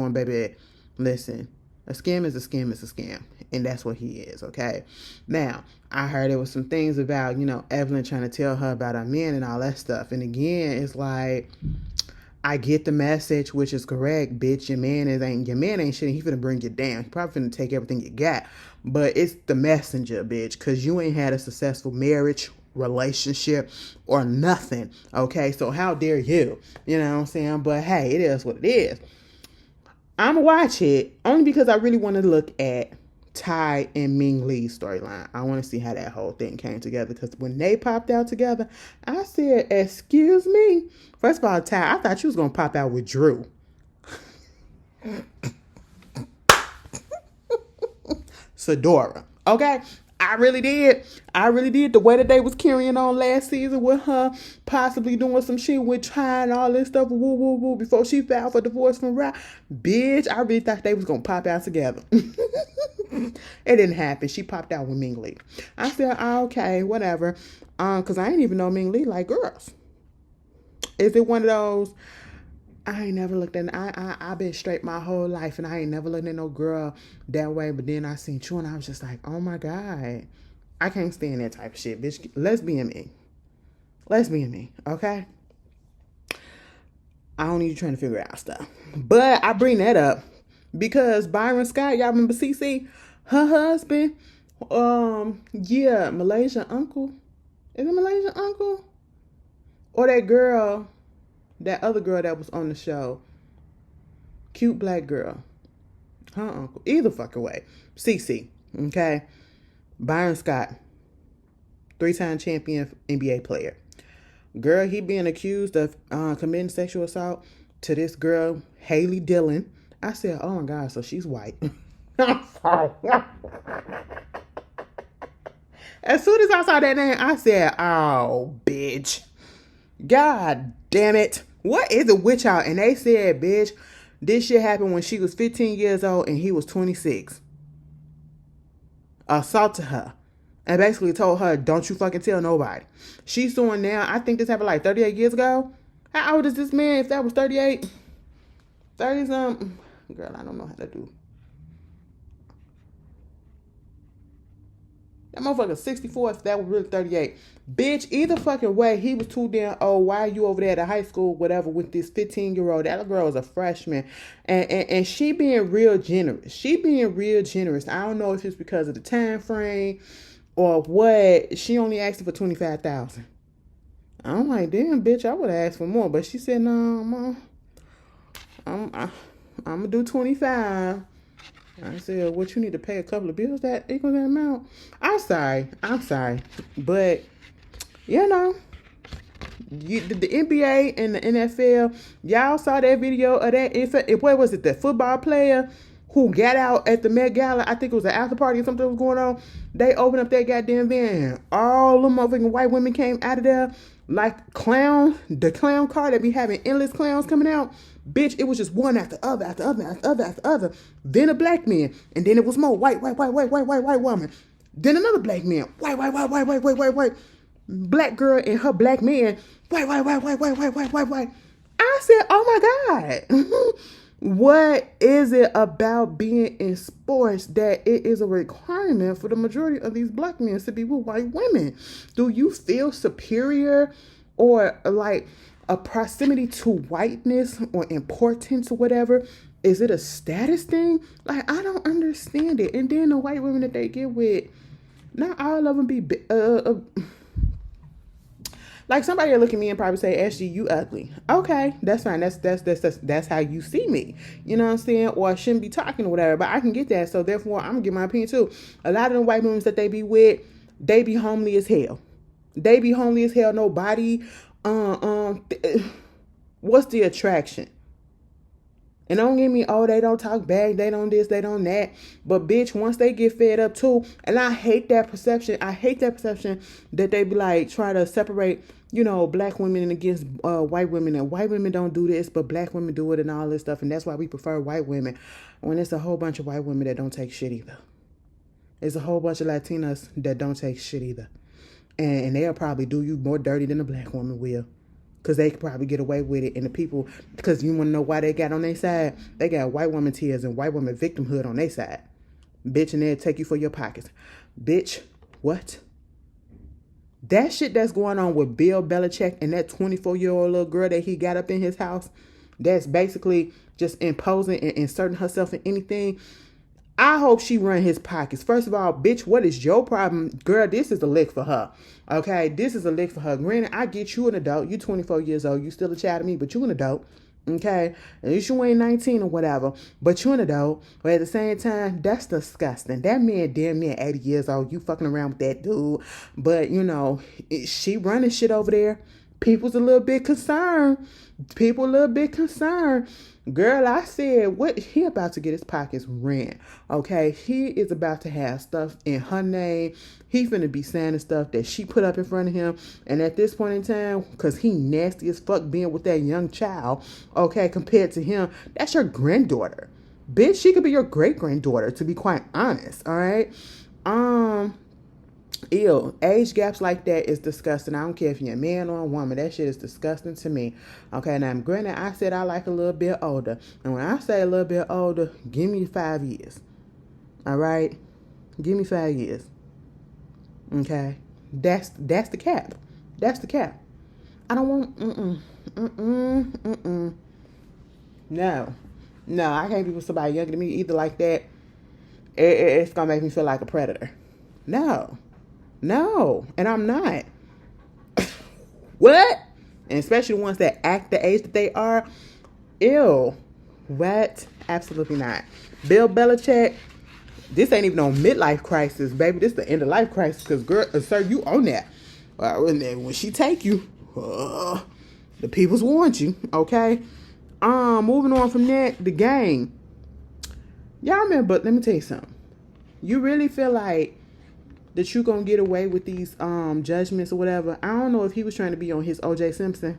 him, baby. Listen, a scam is a scam is a scam, and that's what he is, okay? Now, I heard there was some things about, you know, Evelyn trying to tell her about her man and all that stuff, and again, it's like, I get the message, which is correct, bitch. Your man ain't shit. He finna bring you down. He probably finna take everything you got. But it's the messenger, bitch, because you ain't had a successful marriage, relationship, or nothing. Okay, so how dare you? You know what I'm saying? But hey, it is what it is. I'm gonna watch it only because I really want to look at Ty and Ming Lee's storyline. I want to see how that whole thing came together, because when they popped out together, I said, excuse me. First of all, Ty, I thought you was going to pop out with Drew. Sedora. Okay? I really did. The way that they was carrying on last season with her possibly doing some shit with Ty and all this stuff, woo, before she filed for divorce from Rob. Bitch, I really thought they was going to pop out together. It didn't happen. She popped out with Ming Lee. I said, okay, whatever. Because I didn't even know Ming Lee like girls. Is it one of those, I ain't never looked at I've been straight my whole life, and I ain't never looked at no girl that way. But then I seen you, and I was just like, oh my God, I can't stand that type of shit, bitch. Let's be me. Okay. I don't need you trying to figure out stuff. But I bring that up because Byron Scott, y'all remember CC? Her husband, Malaysian uncle. Is it Malaysian uncle? Or that girl, that other girl that was on the show. Cute black girl. Her uncle. Either fucking way. CC. Okay? Byron Scott. 3-time champion NBA player. Girl, he being accused of committing sexual assault to this girl, Haley Dillon. I said, oh my God, so she's white. I'm sorry. As soon as I saw that name, I said, oh, bitch. God damn it. What is it with y'all? And they said, bitch, this shit happened when she was 15 years old and he was 26. Assaulted her. And basically told her, don't you fucking tell nobody. She's suing now. I think this happened like 38 years ago. How old is this man if that was 38? 30-something. Girl, I don't know how to do. That motherfucker 64 if that was really 38. Bitch, either fucking way, he was too damn old. Why are you over there at high school, whatever, with this 15-year-old? That girl is a freshman. And she being real generous. I don't know if it's because of the time frame or what. She only asked for $25,000. I'm like, damn, bitch, I would have asked for more. But she said, no, I'm going to do 25. I said, what, you need to pay a couple of bills that equal that amount? I'm sorry. But, you know, the NBA and the NFL, y'all saw that video of that, what was it, the football player who got out at the Met Gala? I think it was an after party or something was going on. They opened up that goddamn van. All the motherfucking white women came out of there like the clown car that be having endless clowns coming out. Bitch, it was just one after other. Then a black man. And then it was more white woman. Then another black man. White. Black girl and her black man. White. I said, oh my God. What is it about being in sports that it is a requirement for the majority of these black men to be with white women? Do you feel superior or like a proximity to whiteness or importance or whatever? Is it a status thing? Like, I don't understand it. And then the white women that they get with, not all of them be like somebody will look at me and probably say, Ashley, you ugly. Okay, that's fine. That's how you see me. You know what I'm saying? Or I shouldn't be talking or whatever. But I can get that. So therefore, I'm gonna give my opinion too. A lot of the white women that they be with, they be homely as hell. Nobody. What's the attraction? And don't get me, they don't talk back, they don't this, they don't that. But bitch, once they get fed up too, and I hate that perception that they be like try to separate, black women against white women, and white women don't do this, but black women do it and all this stuff. And that's why we prefer white women when it's a whole bunch of white women that don't take shit either. There's a whole bunch of Latinas that don't take shit either. And they'll probably do you more dirty than a black woman will. Because they could probably get away with it. And the people, because you want to know why they got on their side? They got white woman tears and white woman victimhood on their side. Bitch, and they'll take you for your pockets. Bitch, what? That shit that's going on with Bill Belichick and that 24-year-old little girl that he got up in his house, that's basically just imposing and inserting herself in anything. I hope she run his pockets. First of all, bitch, what is your problem? Girl, this is a lick for her. Okay, this is a lick for her. Granted, I get you an adult. You 24 years old. You still a child to me, but you an adult. Okay, at least you ain't 19 or whatever, but you an adult. But at the same time, that's disgusting. That man damn near 80 years old. You fucking around with that dude. But, she running shit over there. People's a little bit concerned. Girl, I said, what? He about to get his pockets rent. Okay, he is about to have stuff in her name. He finna be saying the stuff that she put up in front of him. And at this point in time, because he nasty as fuck being with that young child, okay, compared to him, that's your granddaughter. Bitch, she could be your great-granddaughter, to be quite honest, all right? Ew, age gaps like that is disgusting. I don't care if you're a man or a woman. That shit is disgusting to me. Okay, now granted, I said I like a little bit older. And when I say a little bit older, give me 5 years. All right? Give me 5 years. Okay? That's the cap. That's the cap. I don't want, No. No, I can't be with somebody younger than me either like that. It's going to make me feel like a predator. No. No. And I'm not. What? And especially the ones that act the age that they are. Ew. What? Absolutely not. Bill Belichick, this ain't even no midlife crisis, baby. This the end of life crisis. Because, girl, sir, you own that. When she take you, the people's want you, okay? Moving on from that, the game. Y'all remember, let me tell you something. You really feel like that you gonna get away with these judgments or whatever? I don't know if he was trying to be on his O.J. Simpson.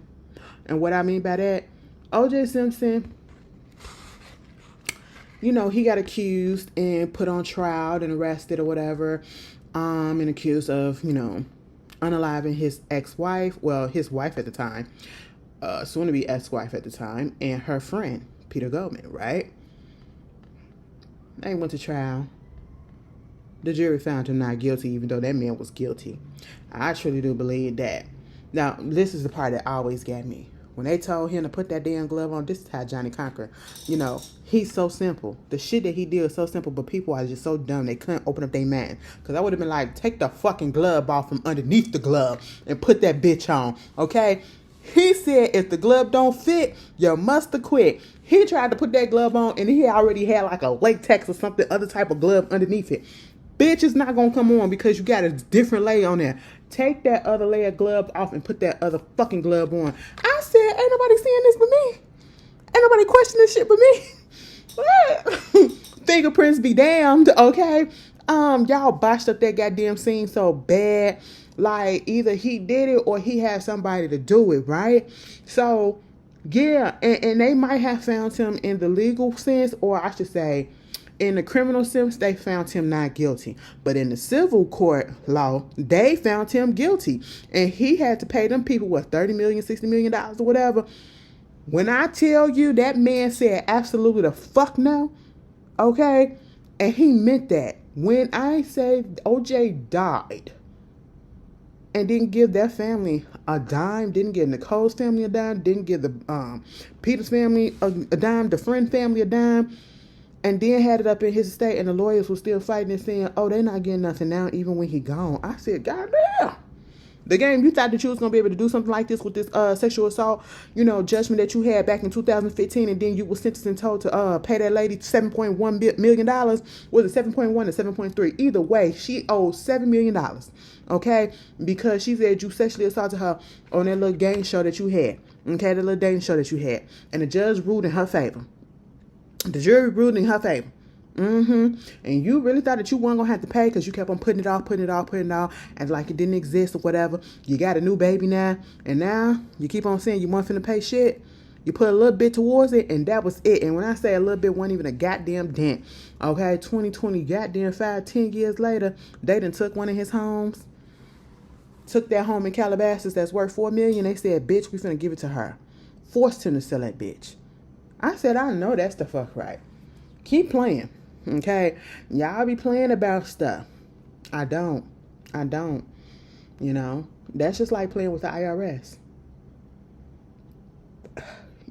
And what I mean by that, O.J. Simpson, you know, he got accused and put on trial and arrested or whatever, and accused of, you know, unaliving his ex-wife, well, his wife at the time, soon to be ex-wife at the time, and her friend, Peter Goldman, right? They went to trial. The jury found him not guilty, even though that man was guilty. I truly do believe that. Now, this is the part that always got me. When they told him to put that damn glove on, this is how Johnny Conquer, you know, he's so simple. The shit that he did is so simple, but people are just so dumb, they couldn't open up their mind. Because I would have been like, take the fucking glove off from underneath the glove and put that bitch on, okay? He said if the glove don't fit, you must have quit. He tried to put that glove on, and he already had like a latex or something, other type of glove underneath it. Bitch, it's not gonna come on because you got a different layer on there. Take that other layer glove off and put that other fucking glove on. I said, ain't nobody seeing this but me. Ain't nobody questioning this shit but me. Fingerprints be damned, okay? Y'all botched up that goddamn scene so bad. Like, either he did it or he had somebody to do it, right? So, yeah, and they might have found him in the legal sense, or I should say, in the criminal sense, they found him not guilty. But in the civil court law, they found him guilty. And he had to pay them people, what, $30 million, $60 million or whatever. When I tell you that man said absolutely the fuck no, okay? And he meant that. When I say OJ died and didn't give their family a dime, didn't give Nicole's family a dime, didn't give the Peter's family a dime, the friend family a dime, and then had it up in his estate, and the lawyers were still fighting and saying, oh, they're not getting nothing now, even when he gone. I said, goddamn. The game, you thought that you was going to be able to do something like this with this sexual assault, you know, judgment that you had back in 2015, and then you were sentenced and told to pay that lady $7.1 million. Was it 7.1 or 7.3? Either way, she owed $7 million, okay? Because she said you sexually assaulted her on that little game show that you had, okay, the little dating show that you had. And the judge ruled in her favor. The jury ruled in her favor. And you really thought that you weren't going to have to pay because you kept on putting it off, and like it didn't exist or whatever. You got a new baby now, and now you keep on saying you weren't finna pay shit. You put a little bit towards it, and that was it. And when I say a little bit, wasn't even a goddamn dent. Okay, 2020, goddamn 5-10 years later, they done took one of his homes, took that home in Calabasas that's worth $4 million. They said, bitch, we finna give it to her. Forced him to sell that bitch. I said, I know that's the fuck right. Keep playing, okay? Y'all be playing about stuff. I don't. You know, that's just like playing with the IRS.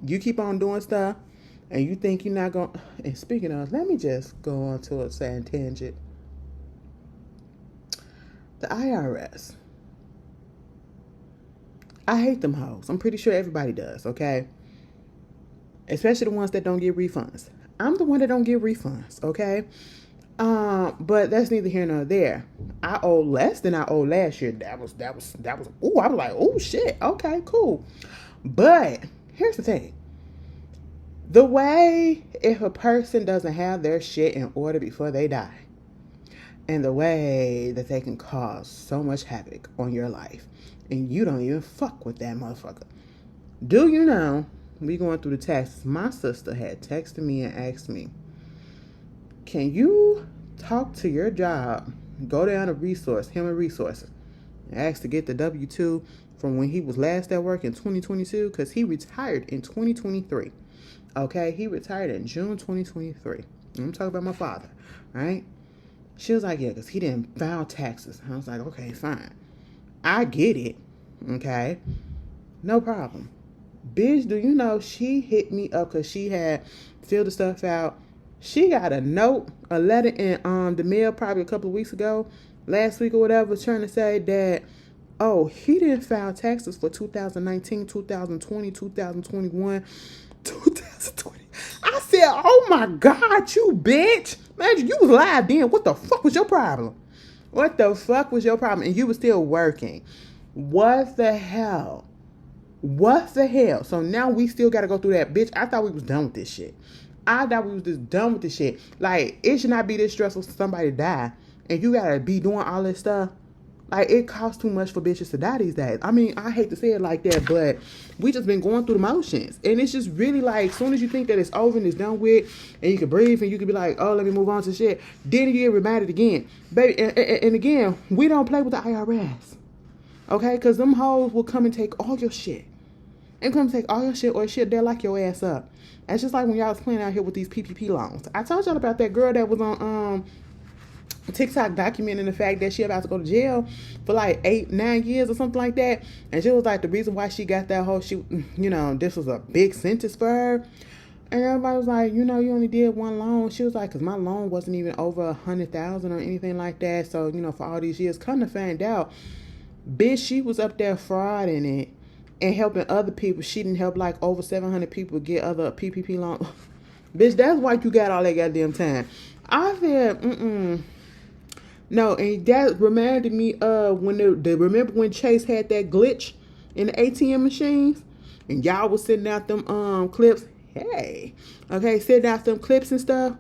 You keep on doing stuff, and you think you're not going. And speaking of, let me just go on to a sad tangent. The IRS. I hate them hoes. I'm pretty sure everybody does, okay? Especially the ones that don't get refunds. I'm the one that don't get refunds, okay? But that's neither here nor there. I owe less than I owed last year. That was. Ooh, I was like, oh shit. Okay, cool. But here's the thing. The way if a person doesn't have their shit in order before they die, and the way that they can cause so much havoc on your life, and you don't even fuck with that motherfucker. Do you know? We going through the texts. My sister had texted me and asked me, can you talk to your job go down to human resources, and ask to get the W-2 from when he was last at work in 2022, because he retired in 2023. Okay, he retired in June 2023. I'm talking about my father, right? She was like, yeah, because he didn't file taxes. I was like, okay, fine. I get it. Okay, no problem. Bitch, do you know she hit me up because she had filled the stuff out. She got a letter in the mail probably a couple of weeks ago, last week or whatever, trying to say that, oh, he didn't file taxes for 2019, 2020, 2021, 2020. I said, oh my God, you bitch. Man, you was live then. What the fuck was your problem? What the fuck was your problem? And you were still working. What the hell? What the hell? So now we still got to go through that. Bitch, I thought we was done with this shit. I thought we was just done with this shit. Like, it should not be this stressful for somebody to die. And you got to be doing all this stuff. Like, it costs too much for bitches to die these days. I mean, I hate to say it like that, but we just been going through the motions. And it's just really like, as soon as you think that it's over and it's done with, and you can breathe and you can be like, oh, let me move on to shit, then you get reminded again. Baby, and again, we don't play with the IRS. Okay? Because them hoes will come and take all your shit. And come take all your shit, or shit, they'll lock your ass up. That's just like when y'all was playing out here with these PPP loans. I told y'all about that girl that was on TikTok documenting the fact that she about to go to jail for like 8-9 years or something like that. And she was like, the reason why she got that whole, this was a big sentence for her. And everybody was like, you only did one loan. She was like, because my loan wasn't even over 100,000 or anything like that. So, for all these years, come to find out, bitch, she was up there frauding it and helping other people. She didn't help like over 700 people get other PPP loans. Bitch, that's why you got all that goddamn time. I said, no, and that reminded me of when remember when Chase had that glitch in the ATM machines? And y'all was sending out them clips. Hey. Okay, sending out them clips and stuff.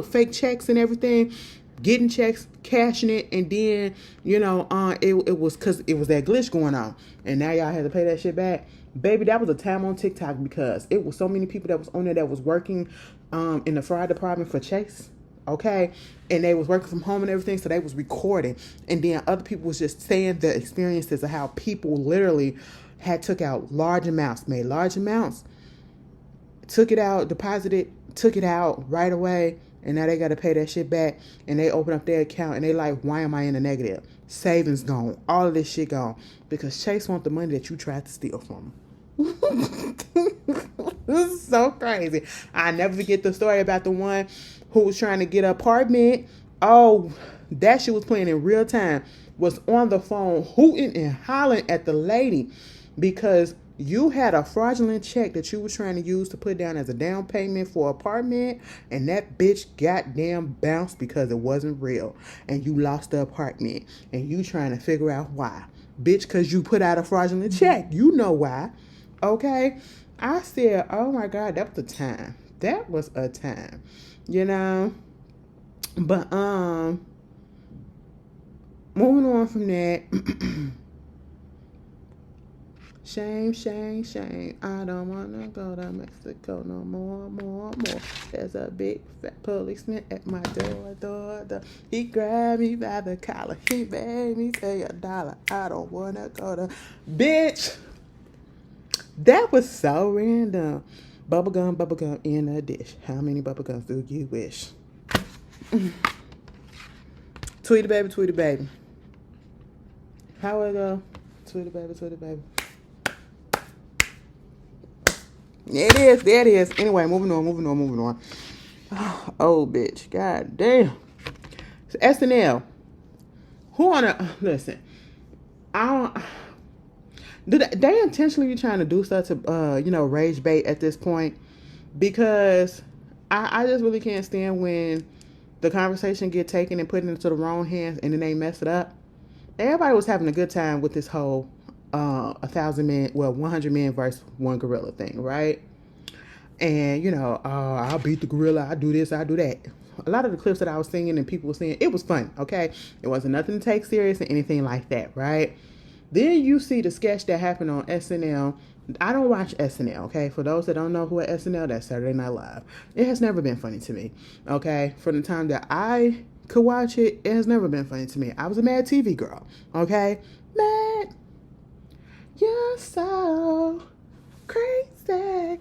Fake checks and everything. Getting checks, cashing it, and then, it was because it was that glitch going on. And now y'all had to pay that shit back. Baby, that was a time on TikTok because it was so many people that was on there that was working in the fraud department for Chase. Okay? And they was working from home and everything, so they was recording. And then other people was just saying the experiences of how people literally had took out large amounts, made large amounts, took it out, deposited, took it out right away, and now they got to pay that shit back. And they open up their account and they like, why am I in the negative? Savings gone. All of this shit gone. Because Chase want the money that you tried to steal from him. This is so crazy. I never forget the story about the one who was trying to get an apartment. Oh, that shit was playing in real time. Was on the phone hooting and hollering at the lady because you had a fraudulent check that you were trying to use to put down as a down payment for an apartment, and that bitch goddamn bounced because it wasn't real, and you lost the apartment, and you trying to figure out why. Bitch, because you put out a fraudulent check. You know why. Okay? I said, oh my God, that was a time. That was a time. But, moving on from that, shame, shame, shame. I don't want to go to Mexico no more. There's a big fat policeman at my door. He grabbed me by the collar. He made me pay $1. I don't want to go to... Bitch, that was so random. Bubblegum in a dish. How many bubblegums do you wish? Tweety baby. How it go? Tweety baby. There it is. Anyway, moving on. Oh, bitch. God damn. So SNL. Who on a... Listen. They intentionally be trying to do stuff to, rage bait at this point? Because I just really can't stand when the conversation get taken and put into the wrong hands and then they mess it up. Everybody was having a good time with this whole 100 men versus one gorilla thing, right? And, I'll beat the gorilla, I do this, I do that. A lot of the clips that I was singing and people were saying, it was fun, okay? It wasn't nothing to take serious or anything like that, right? Then you see the sketch that happened on SNL. I don't watch SNL, okay? For those that don't know who at SNL, that's Saturday Night Live. It has never been funny to me, okay? From the time that I could watch it. It has never been funny to me. I was a Mad TV girl, okay? Mad, you're so crazy.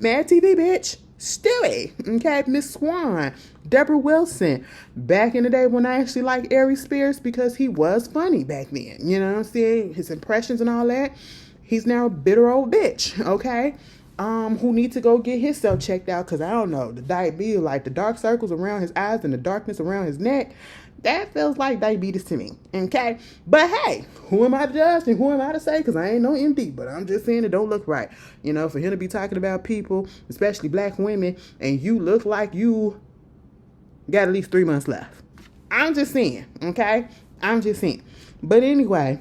Mad TV, bitch. Stewie, okay? Miss Swan, Deborah Wilson. Back in the day when I actually liked Ari Spears because he was funny back then. You know what I'm saying? His impressions and all that. He's now a bitter old bitch, okay? Who need to go get himself checked out because I don't know, the diabetes, like the dark circles around his eyes and the darkness around his neck, that feels like diabetes to me, okay? But hey, who am I to judge and who am I to say? Because I ain't no MD, but I'm just saying it don't look right. You know, for him to be talking about people, especially black women, and you look like you got at least 3 months left. I'm just saying, okay? I'm just saying. But anyway,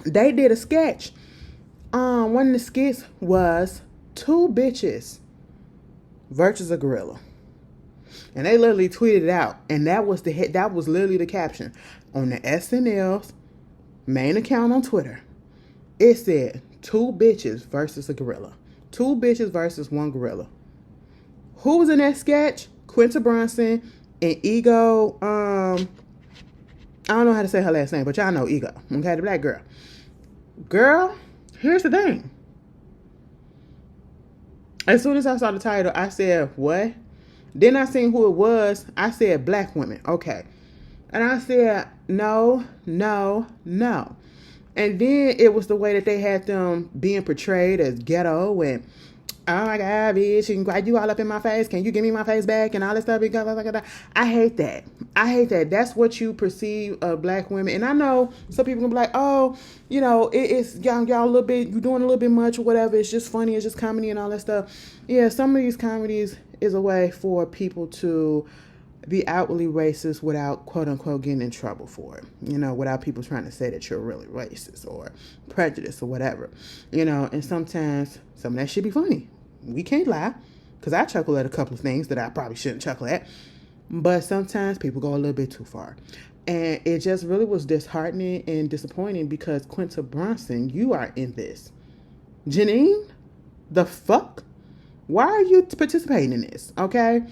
they did a sketch. One of the skits was 2 bitches versus a gorilla. And they literally tweeted it out. And that was literally the caption on the SNL's main account on Twitter. It said 2 bitches versus a gorilla. 2 bitches versus 1 gorilla. Who was in that sketch? Quinta Brunson and Ego. I don't know how to say her last name, but y'all know Ego. Okay, the black girl. Girl, here's the thing. As soon as I saw the title, I said, what? Then I seen who it was. I said, black women. Okay. And I said, no. And then it was the way that they had them being portrayed as ghetto and, oh my God, bitch, and why you all up in my face? Can you give me my face back? And all this stuff. I hate that. That's what you perceive of black women. And I know some people can be like, oh, you know, it's y'all a little bit, you're doing a little bit much or whatever. It's just funny. It's just comedy and all that stuff. Yeah, some of these comedies is a way for people to be outwardly racist without, quote unquote, getting in trouble for it. You know, without people trying to say that you're really racist or prejudiced or whatever. You know, and sometimes some of that should be funny. We can't lie, because I chuckle at a couple of things that I probably shouldn't chuckle at. But sometimes people go a little bit too far. And it just really was disheartening and disappointing because Quinta Brunson, you are in this. Janine, the fuck? Why are you participating in this? Okay?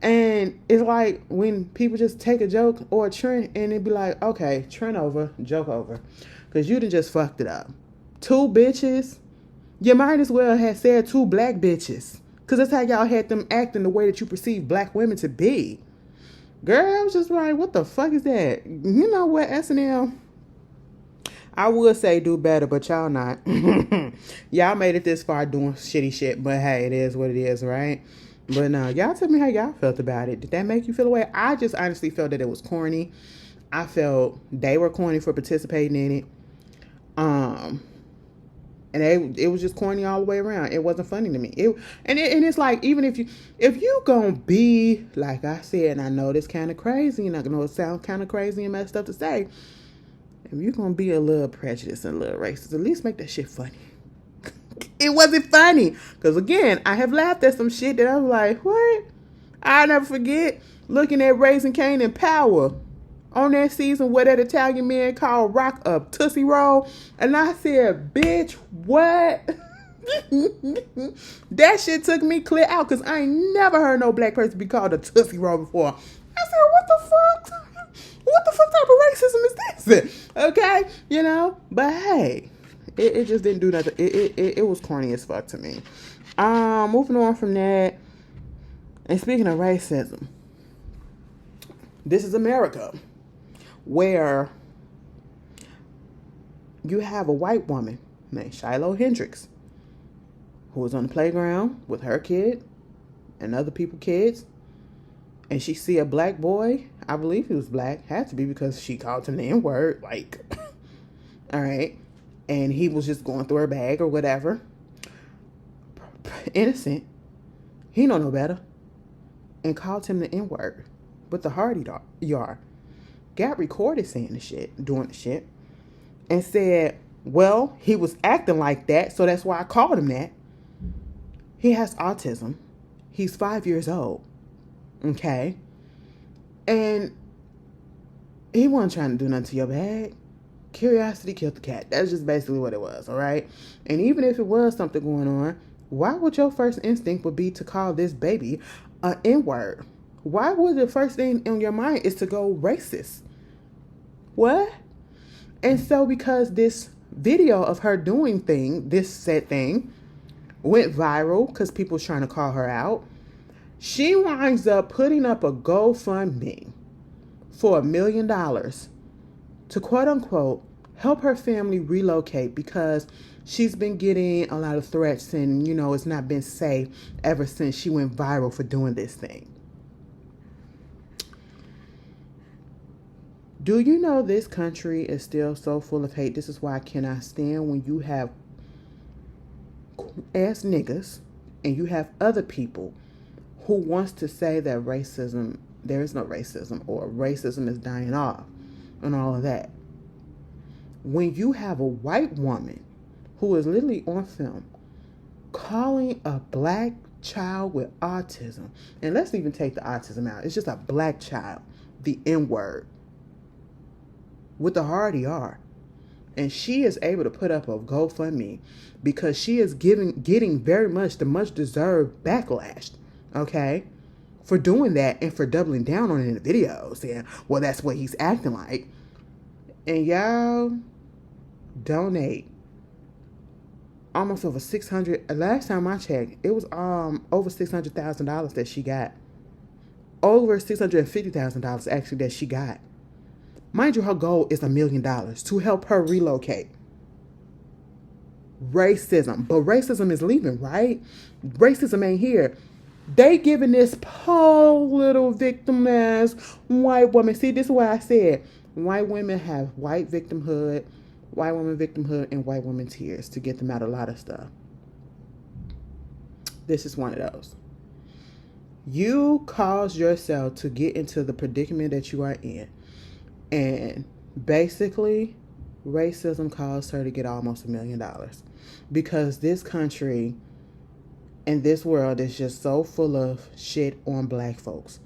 And it's like when people just take a joke or a trend and it be like, okay, trend over, joke over. Because you done just fucked it up. 2 bitches. You might as well have said 2 black bitches. Because that's how y'all had them acting the way that you perceive black women to be. Girl, I was just like, what the fuck is that? You know what, SNL? I would say do better, but y'all not. Y'all made it this far doing shitty shit. But hey, it is what it is, right? But no, y'all tell me how y'all felt about it. Did that make you feel away? I just honestly felt that it was corny. I felt they were corny for participating in it. And it was just corny all the way around. It wasn't funny to me. And it's like, even if you gonna be, like I said, and I know this kind of crazy, and I know it sounds kind of crazy and messed up to say, if you're gonna be a little prejudiced and a little racist, at least make that shit funny. It wasn't funny. Because again, I have laughed at some shit that I was like, what? I'll never forget looking at Raising Cain and Power on that season where that Italian man called Rock a Tootsie Roll. And I said, bitch, what? That shit took me clear out because I ain't never heard no black person be called a Tootsie Roll before. I said, what the fuck? What the fuck type of racism is this? Okay? You know? But hey, it just didn't do nothing. It was corny as fuck to me. Moving on from that. And speaking of racism, this is America, where you have a white woman named Shiloh Hendricks who was on the playground with her kid and other people's kids, and she see a black boy. I believe he was black. Had to be because she called him the N-word. Like, all right. And he was just going through her bag or whatever. Innocent. He don't know better. And called him the N-word. But the hardy yard got recorded saying the shit, doing the shit. And said, well, he was acting like that, so that's why I called him that. He has autism. He's 5 years old. Okay? And he wasn't trying to do nothing to your bag. Curiosity killed the cat. That's just basically what it was, all right? And even if it was something going on, why would your first instinct would be to call this baby an N-word? why would the first thing in your mind is to go racist? What? And so because this video of her doing this said thing, went viral because people was trying to call her out, she winds up putting up a GoFundMe for $1 million to quote unquote help her family relocate because she's been getting a lot of threats and, it's not been safe ever since she went viral for doing this thing. Do you know this country is still so full of hate? This is why I cannot stand when you have ass niggas and you have other people who wants to say that there is no racism, or racism is dying off and all of that. When you have a white woman who is literally on film calling a black child with autism, and let's even take the autism out, it's just a black child, the N-word, with the hard ER. And she is able to put up a GoFundMe because she is getting very much the much deserved backlash, okay, for doing that and for doubling down on it in the video, saying, well, that's what he's acting like. And y'all donate almost over $600. Last time I checked, it was over $600,000 that she got. Over $650,000 actually that she got. Mind you, her goal is $1 million to help her relocate. Racism. But racism is leaving, right? Racism ain't here. They giving this poor little victim-ass white woman. See, this is what I said. White women have white women victimhood, and white women tears to get them out of a lot of stuff. This is one of those. You caused yourself to get into the predicament that you are in. And basically, racism caused her to get almost $1 million. Because this country and this world is just so full of shit on black folks.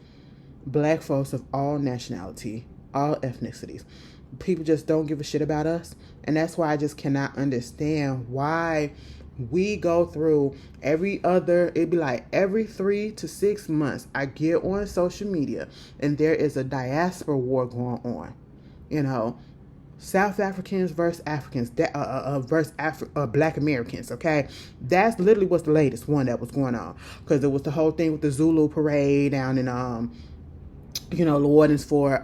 Black folks of all nationality, all ethnicities. People just don't give a shit about us. And that's why I just cannot understand why we go through it'd be like every 3 to 6 months, I get on social media and there is a diaspora war going on. South Africans versus Africans, versus Black Americans, okay? That's literally what's the latest one that was going on. Because it was the whole thing with the Zulu parade down in, New Orleans for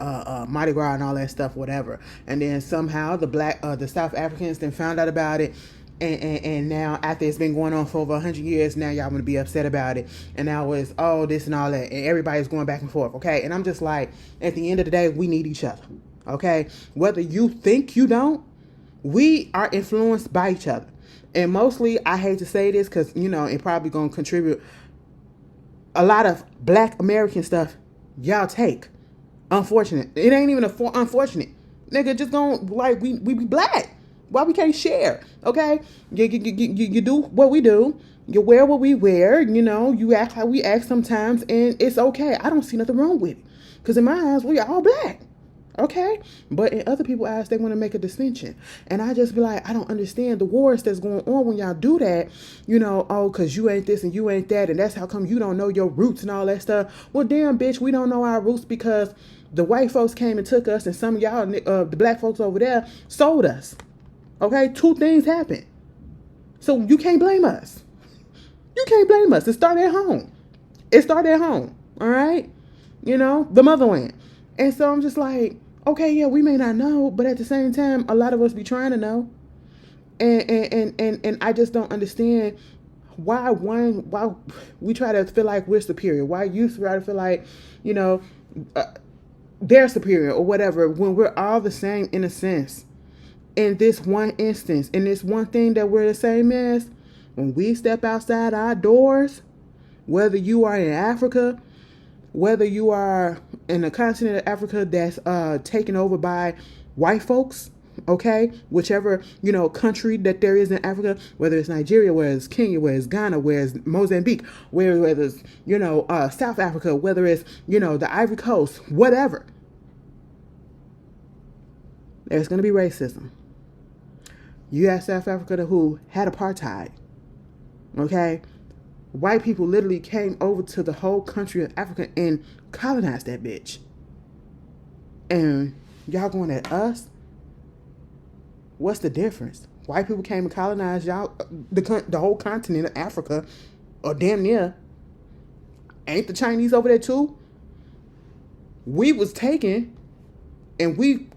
Mardi Gras and all that stuff, whatever. And then somehow the South Africans then found out about it. And now, after it's been going on for over 100 years, now y'all want to be upset about it. And now it's, this and all that. And everybody's going back and forth, okay? And I'm just like, at the end of the day, we need each other, okay? Whether you think you don't, we are influenced by each other. And mostly, I hate to say this because, it probably going to contribute a lot of Black American stuff y'all take. Unfortunate. It ain't even unfortunate. Nigga, just going, like, we be black. Why we can't share? Okay, you do what we do. You wear what we wear. You act how we act sometimes, and it's okay. I don't see nothing wrong with it, because in my eyes, we are all black. Okay, but in other people's eyes, they want to make a distinction, and I just be like, I don't understand the wars that's going on when y'all do that. Because you ain't this and you ain't that, and that's how come you don't know your roots and all that stuff. Well, damn, bitch, we don't know our roots because the white folks came and took us, and some of y'all, the black folks over there, sold us. Okay, 2 things happened. So you can't blame us. You can't blame us. It started at home. All right? The motherland. And so I'm just like, okay, yeah, we may not know, but at the same time, a lot of us be trying to know. And I just don't understand why we try to feel like we're superior. Why you try to feel like, they're superior or whatever, when we're all the same in a sense. In this one instance, in this one thing that we're the same as, when we step outside our doors, whether you are in Africa, whether you are in the continent of Africa that's taken over by white folks, okay, whichever, country that there is in Africa, whether it's Nigeria, whether it's Kenya, whether it's Ghana, whether it's Mozambique, whether it's, South Africa, whether it's, the Ivory Coast, whatever, there's going to be racism. You have South Africa who had apartheid, okay? white people literally came over to the whole country of Africa and colonized that bitch. And y'all going at us? What's the difference? White people came and colonized y'all, the whole continent of Africa, or damn near. Ain't the Chinese over there too? We was taken, and we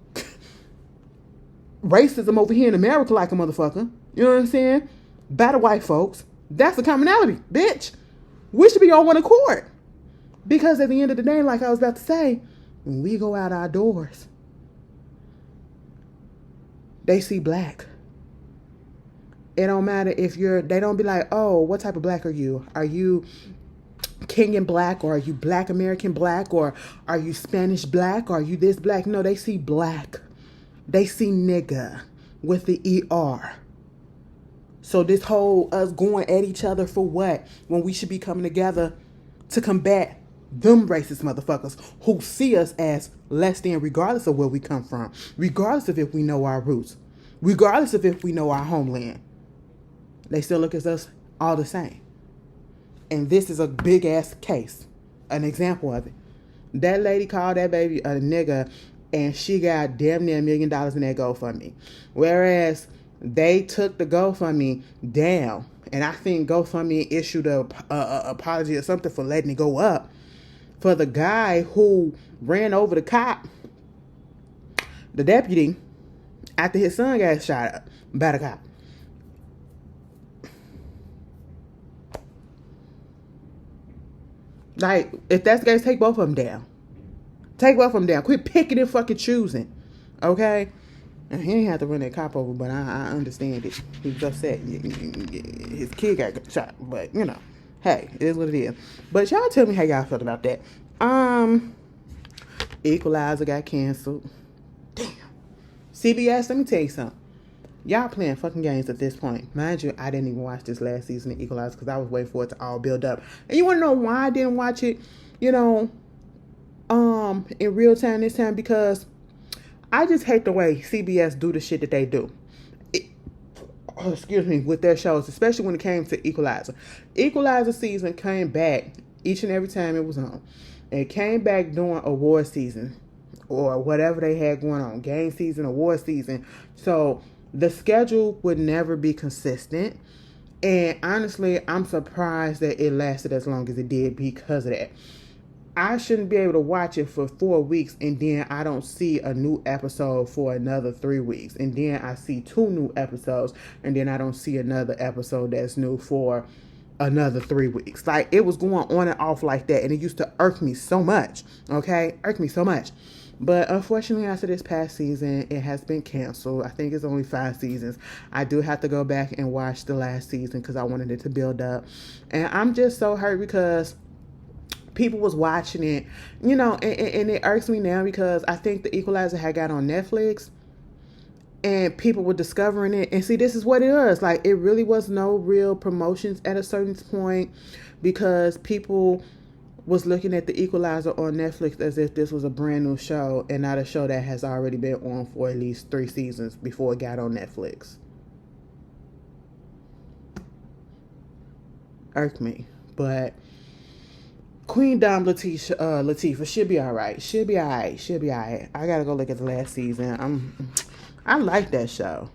racism over here in America like a motherfucker. You know what I'm saying? By the white folks. That's the commonality, bitch. We should be on one accord. Because at the end of the day, like I was about to say, when we go out our doors, they see black. It don't matter if they don't be like, oh, what type of black are you? Are you Kenyan black, or are you black American black, or are you Spanish black, or are you this black? No, they see black. They see nigga with the ER. So this whole us going at each other for what? When we should be coming together to combat them racist motherfuckers who see us as less than, regardless of where we come from, regardless of if we know our roots, regardless of if we know our homeland. They still look at us all the same. And this is a big ass case, an example of it. That lady called that baby a nigga, and she got damn near $1 million in that GoFundMe. Whereas they took the GoFundMe down, and I think GoFundMe issued a apology or something for letting it go up, for the guy who ran over the cop, the deputy, after his son got shot up by the cop. Like, if that's the case, take both of them down. Take both of them down. Quit picking and fucking choosing. Okay? And he ain't have to run that cop over, but I understand it. He was upset. His kid got shot. But, you know, hey, it is what it is. But y'all tell me how y'all felt about that. Equalizer got canceled. Damn. CBS, let me tell you something. Y'all playing fucking games at this point. Mind you, I didn't even watch this last season of Equalizer because I was waiting for it to all build up. And you want to know why I didn't watch it, you know, in real time this time? Because I just hate the way CBS do the shit that they do. With their shows, especially when it came to Equalizer. Equalizer season came back each and every time it was on. It came back during award season or whatever they had going on. Game season, award season. So the schedule would never be consistent. And honestly, I'm surprised that it lasted as long as it did because of that. I shouldn't be able to watch it for 4 weeks and then I don't see a new episode for another 3 weeks. And then I see 2 new episodes and then I don't see another episode that's new for another 3 weeks. Like, it was going on and off like that, and it used to irk me so much. Okay? Irk me so much. But unfortunately, after this past season, it has been canceled. I think it's only 5 seasons. I do have to go back and watch the last season because I wanted it to build up. And I'm just so hurt because people was watching it, you know, and it irks me now because I think the Equalizer had got on Netflix and people were discovering it. And see, this is what it was. Like, it really was no real promotions at a certain point because people was looking at the Equalizer on Netflix as if this was a brand new show and not a show that has already been on for at least 3 seasons before it got on Netflix. Irked me. But Queen Dom Latifah, she'll be alright. She'll be alright. I gotta go look at the last season. I like that show.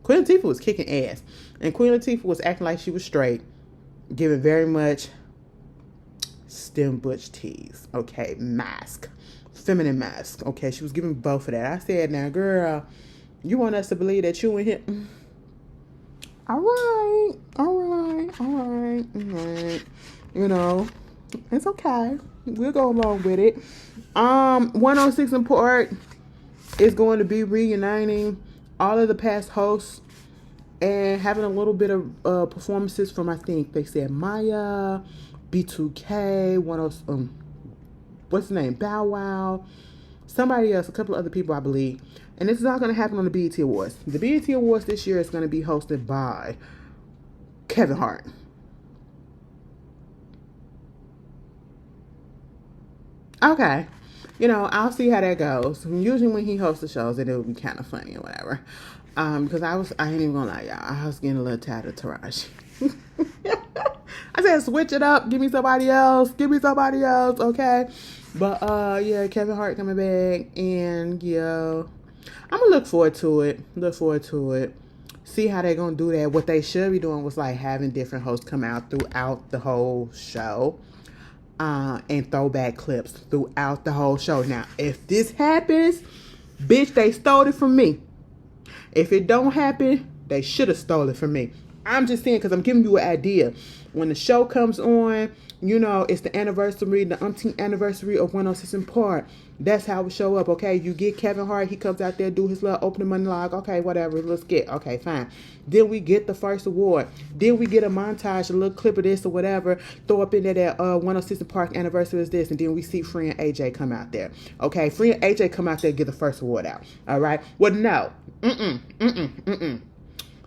Queen Latifah was kicking ass. And Queen Latifah was acting like she was straight. Giving very much stem butch tease. Okay, mask. Feminine mask. Okay, she was giving both of that. I said, now girl, you want us to believe that you in here? Alright. You know, it's okay. We'll go along with it. 106 & Park is going to be reuniting all of the past hosts and having a little bit of performances from, I think they said Maya, B2K, what's his name? Bow Wow, somebody else, a couple of other people, I believe. And this is all going to happen on the BET Awards. The BET Awards this year is going to be hosted by Kevin Hart. Okay. You know, I'll see how that goes. Usually when he hosts the shows, it will be kind of funny or whatever. Because I ain't even gonna lie, y'all. I was getting a little tired of Taraji. I said switch it up. Give me somebody else. Give me somebody else. Okay. But yeah, Kevin Hart coming back, and yeah, I'm gonna look forward to it. Look forward to it. See how they gonna do that. What they should be doing was like having different hosts come out throughout the whole show, and throwback clips throughout the whole show. Now, if this happens, bitch, they stole it from me. If it don't happen, they should have stole it from me. I'm just saying, because I'm giving you an idea. When the show comes on, you know, it's the anniversary, the umpteenth anniversary of 106 in Park. That's how it show up, okay? You get Kevin Hart, he comes out there, do his little opening monologue. Okay, whatever, let's get, okay, fine. Then we get the first award. Then we get a montage, a little clip of this or whatever. Throw up in there that 106 in Park anniversary is this. And then we see Free and AJ come out there. Okay, Free and AJ come out there and get the first award out. All right? Well, no.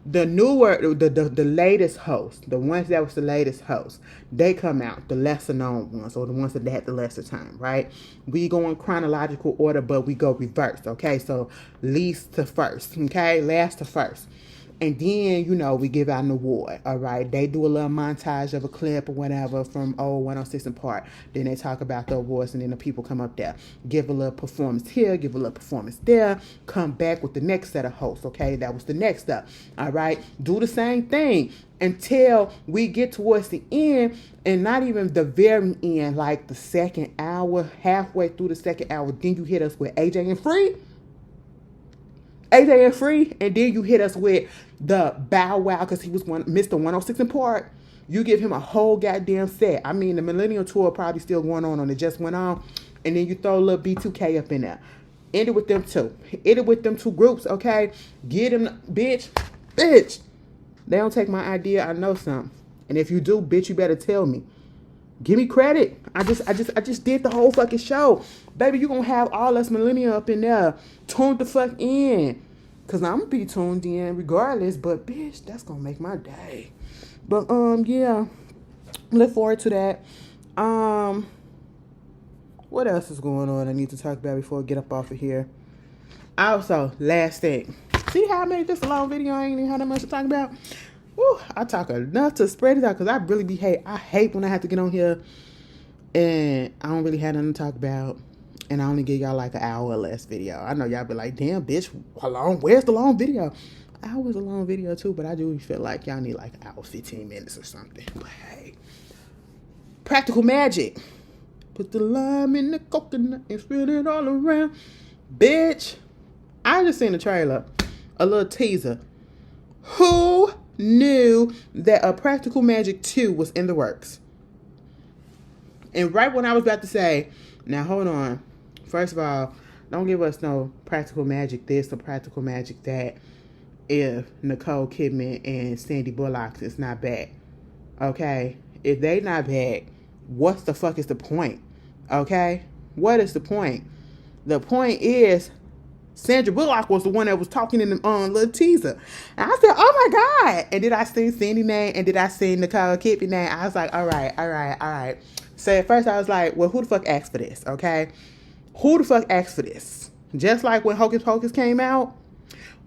The newer, the latest host, the ones that was the latest host, they come out, the lesser known ones, or the ones that had the lesser time, right? We go in chronological order, but we go reverse, okay? So least to first, okay? Last to first. And then, you know, we give out an award, all right? They do a little montage of a clip or whatever from 106 in Park. Then they talk about the awards, and then the people come up there. Give a little performance here, give a little performance there. Come back with the next set of hosts, okay? That was the next up, all right? Do the same thing until we get towards the end, and not even the very end, like the second hour, halfway through the second hour. Then you hit us with AJ and Free. AJ and Free, and then you hit us with the Bow Wow, because he was Mr. 106 in Park. You give him a whole goddamn set. I mean, the Millennial Tour probably still going on. It just went on. And then you throw a little B2K up in there. End it with them two. End it with them two groups, okay? Get them, bitch. They don't take my idea. I know something. And if you do, bitch, you better tell me. Give me credit. I just did the whole fucking show. Baby, you gonna have all us millennial up in there. Tuned the fuck in. Cause I'm gonna be tuned in regardless. But bitch, that's gonna make my day. But yeah. Look forward to that. What else is going on I need to talk about before I get up off of here? Also, last thing. See how I made this a long video? I ain't even had that much to talk about. Woo, I talk enough to spread it out, because I really I hate when I have to get on here and I don't really have nothing to talk about, and I only give y'all like an hour or less video. I know y'all be like, damn bitch, how long? Where's the long video? Hour's a long video too, but I do feel like y'all need like an hour 15 minutes or something. But hey, practical magic. Put the lime in the coconut and spread it all around. Bitch, I just seen a trailer, a little teaser. Who knew that a Practical Magic 2 was in the works? And right when I was about to say, now hold on. First of all, don't give us no Practical Magic this or Practical Magic that if Nicole Kidman and Sandy Bullock is not back. Okay? If they not back, what's the fuck is the point? Okay? What is the point? The point is, Sandra Bullock was the one that was talking in the little teaser. And I said, oh my God. And did I see Sandy name? And did I see Nicole Kidman name? I was like, all right. So at first I was like, well, who the fuck asked for this? Okay? Who the fuck asked for this? Just like when Hocus Pocus came out,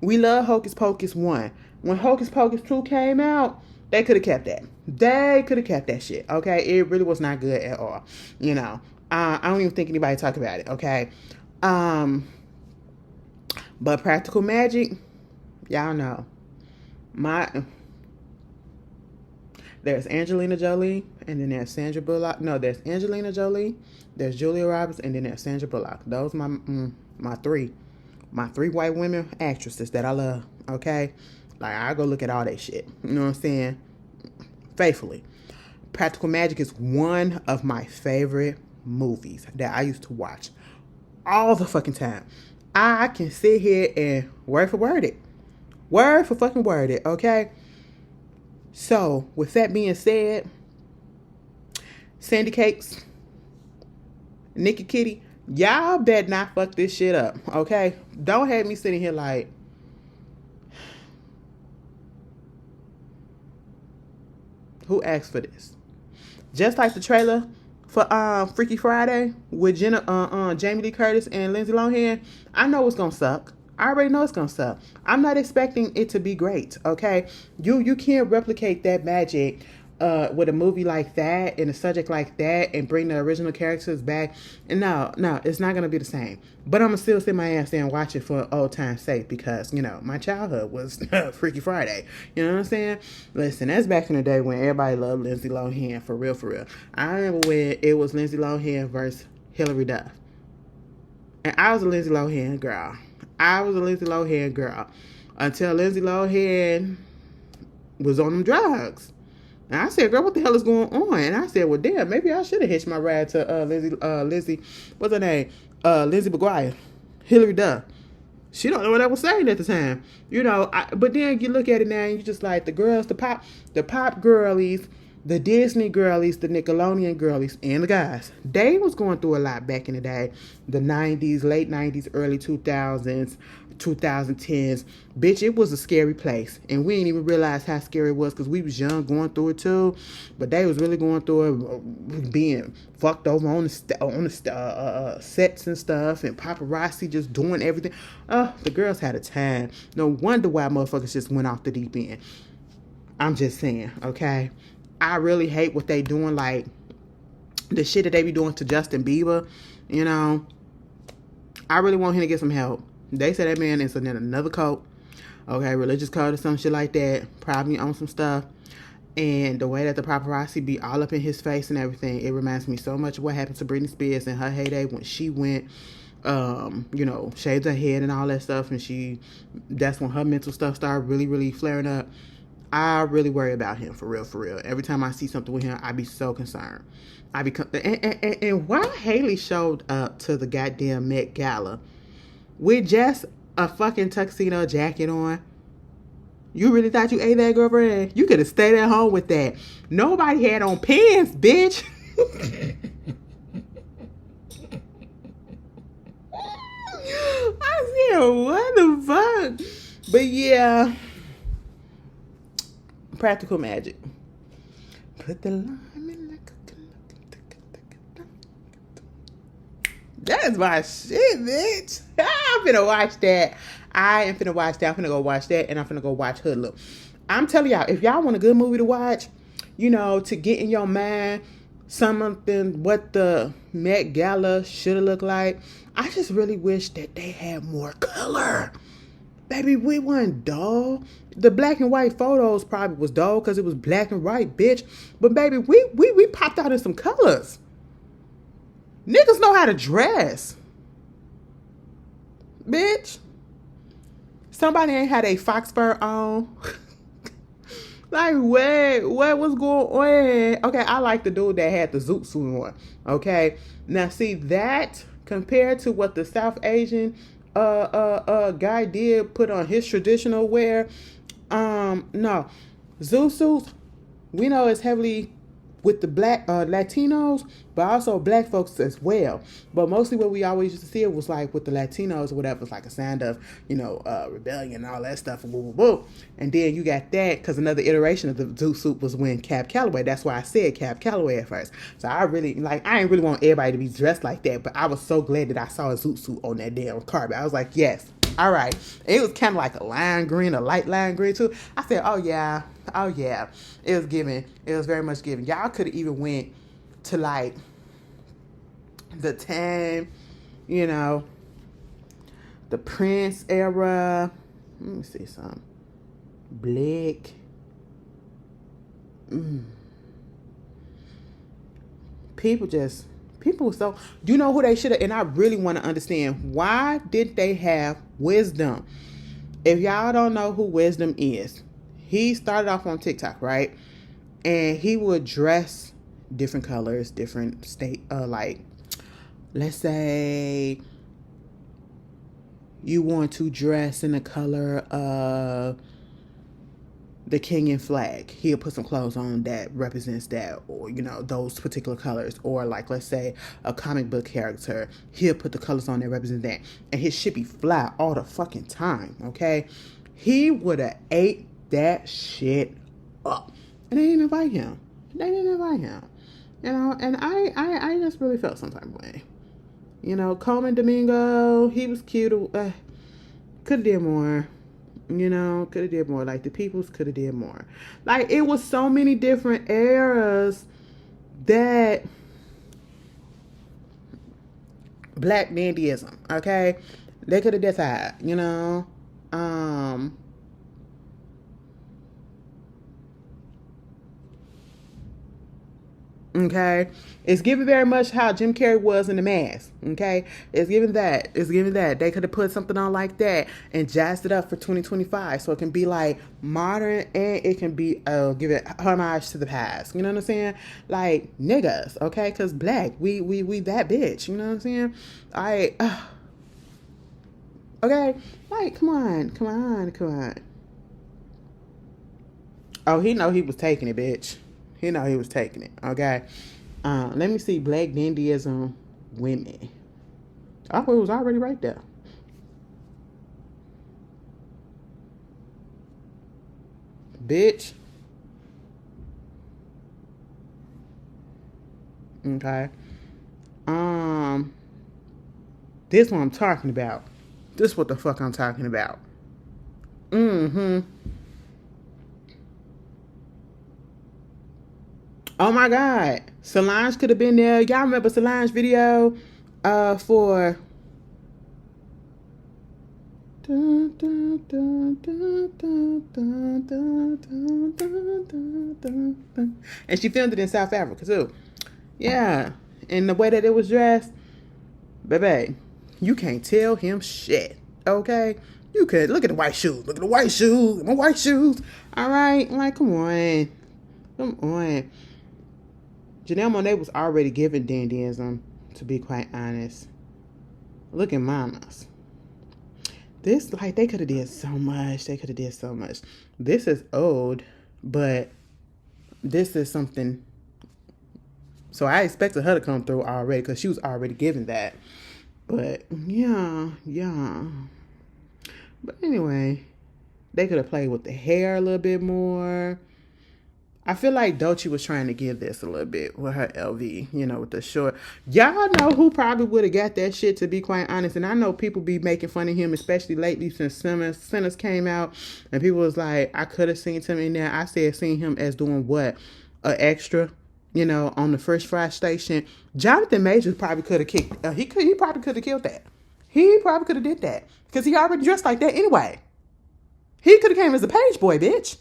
we love Hocus Pocus 1. When Hocus Pocus 2 came out, they could have kept that. They could have kept that shit. Okay? It really was not good at all. You know, I don't even think anybody talked about it. Okay? But Practical Magic, y'all know. There's Angelina Jolie, and then there's Sandra Bullock. No, there's Angelina Jolie, there's Julia Roberts, and then there's Sandra Bullock. Those are my three white women actresses that I love, okay? Like, I go look at all that shit. You know what I'm saying? Faithfully. Practical Magic is one of my favorite movies that I used to watch all the fucking time. I can sit here and word for word it. Word for fucking word it, okay? So, with that being said, Sandy Cakes, Nikki Kitty, y'all better not fuck this shit up, okay? Don't have me sitting here like, who asked for this? Just like the trailer for Freaky Friday with Jamie Lee Curtis and Lindsay Lohan, I know it's gonna suck. I already know it's gonna suck. I'm not expecting it to be great, okay? You can't replicate that magic with a movie like that and a subject like that and bring the original characters back. And no, it's not gonna be the same. But I'm gonna still sit my ass there and watch it for old time's sake because, you know, my childhood was Freaky Friday. You know what I'm saying? Listen, that's back in the day when everybody loved Lindsay Lohan, for real, for real. I remember when it was Lindsay Lohan versus Hilary Duff. And I was a Lindsay Lohan girl. Until Lindsay Lohan was on them drugs. And I said, girl, what the hell is going on? And I said, well, damn, maybe I should have hitched my ride to Lizzie, what's her name? Lizzie McGuire, Hilary Duff. She don't know what I was saying at the time. You know, but then you look at it now and you just like the girls, the pop girlies, the Disney girlies, the Nickelodeon girlies, and the guys. They was going through a lot back in the day. The 90s, late 90s, early 2000s, 2010s. Bitch, it was a scary place. And we didn't even realize how scary it was because we was young going through it too. But they was really going through it, being fucked over on the sets and stuff. And paparazzi just doing everything. The girls had a time. No wonder why motherfuckers just went off the deep end. I'm just saying, okay? I really hate what they doing, like the shit that they be doing to Justin Bieber, you know. I really want him to get some help. They say that man is in another cult, okay, religious cult or some shit like that, probably on some stuff. And the way that the paparazzi be all up in his face and everything, it reminds me so much of what happened to Britney Spears in her heyday when she went, you know, shaved her head and all that stuff. And that's when her mental stuff started really, really flaring up. I really worry about him, for real, for real. Every time I see something with him, I be so concerned. And why Haley showed up to the goddamn Met Gala with just a fucking tuxedo jacket on? You really thought you ate that, girlfriend? You could have stayed at home with that. Nobody had on pants, bitch. I said, what the fuck? But yeah. Practical magic. Put the lime in like a... That is my shit, bitch. I'm finna watch that. I'm finna go watch that, and I'm finna go watch Hoodlum. I'm telling y'all, if y'all want a good movie to watch, you know, to get in your mind something what the Met Gala should have looked like, I just really wish that they had more color. Baby, we weren't dull. The black and white photos probably was dull because it was black and white, bitch. But baby, we popped out in some colors. Niggas know how to dress. Bitch. Somebody ain't had a fox fur on. Like, what was going on? Okay, I like the dude that had the zoot suit on. Okay. Now see that compared to what the South Asian guy did put on his traditional wear. No, zoo suits, we know it's heavily with the black Latinos, but also black folks as well. But mostly what we always used to see it was like with the Latinos or whatever, it's like a sign of, you know, rebellion and all that stuff. And then you got that because another iteration of the zoot suit was when Cab Calloway. That's why I said Cab Calloway at first. So I ain't really want everybody to be dressed like that, but I was so glad that I saw a zoot suit on that damn carpet. I was like, yes. All right. It was kind of like a lime green, a light lime green too. I said, oh yeah. It was giving. It was very much giving. Y'all could have even went to like the time, you know, the Prince era. Let me see something. Black. People so, you know who they should have, and I really want to understand, why did they have Wisdom? If y'all don't know who Wisdom is, he started off on TikTok, right? And he would dress different colors, different state, like, let's say you want to dress in the color of the Kenyan flag. He'll put some clothes on that represents that, or, you know, those particular colors. Or like, let's say a comic book character, he'll put the colors on that represent that. And his shit be fly all the fucking time, okay? He would have ate that shit up. And they didn't invite him. You know, and I just really felt some type of way. You know, Coleman Domingo, he was cute. Could have did more. You know, could have did more. Like the peoples could have did more. Like it was so many different eras that black dandyism, okay? They could have decided, you know. Okay, it's given very much how Jim Carrey was in The Mask. Okay, it's given that. It's given that they could have put something on like that and jazzed it up for 2025, so it can be like modern and it can be give it homage to the past. You know what I'm saying? Like niggas, okay? Cause black, we that bitch. You know what I'm saying? Okay, like come on. Oh, he know he was taking it, bitch. He know he was taking it. Okay. Let me see. Black dandyism women. Oh, it was already right there. Bitch. Okay. This what I'm talking about. This what the fuck I'm talking about. Mm-hmm. Oh my God. Solange could have been there. Y'all remember Solange's video for and she filmed it in South Africa too. Yeah. And the way that it was dressed, baby, you can't tell him shit. Okay? You could look at the white shoes. Look at the white shoes. My white shoes. Alright? Like, come on. Come on. Janelle Monáe was already given dandyism, to be quite honest. Look at mamas. This, like, they could have did so much. This is old, but this is something. So I expected her to come through already because she was already given that. But, yeah. But anyway, they could have played with the hair a little bit more. I feel like Doechii was trying to give this a little bit with her LV, you know, with the short. Y'all know who probably would have got that shit, to be quite honest. And I know people be making fun of him, especially lately since Sinners came out. And people was like, I could have seen him in there. I said seen him as doing what? An extra, you know, on the First Fry station. Jonathan Majors probably could have kicked. He probably could have killed that. He probably could have did that. Because he already dressed like that anyway. He could have came as a page boy, bitch.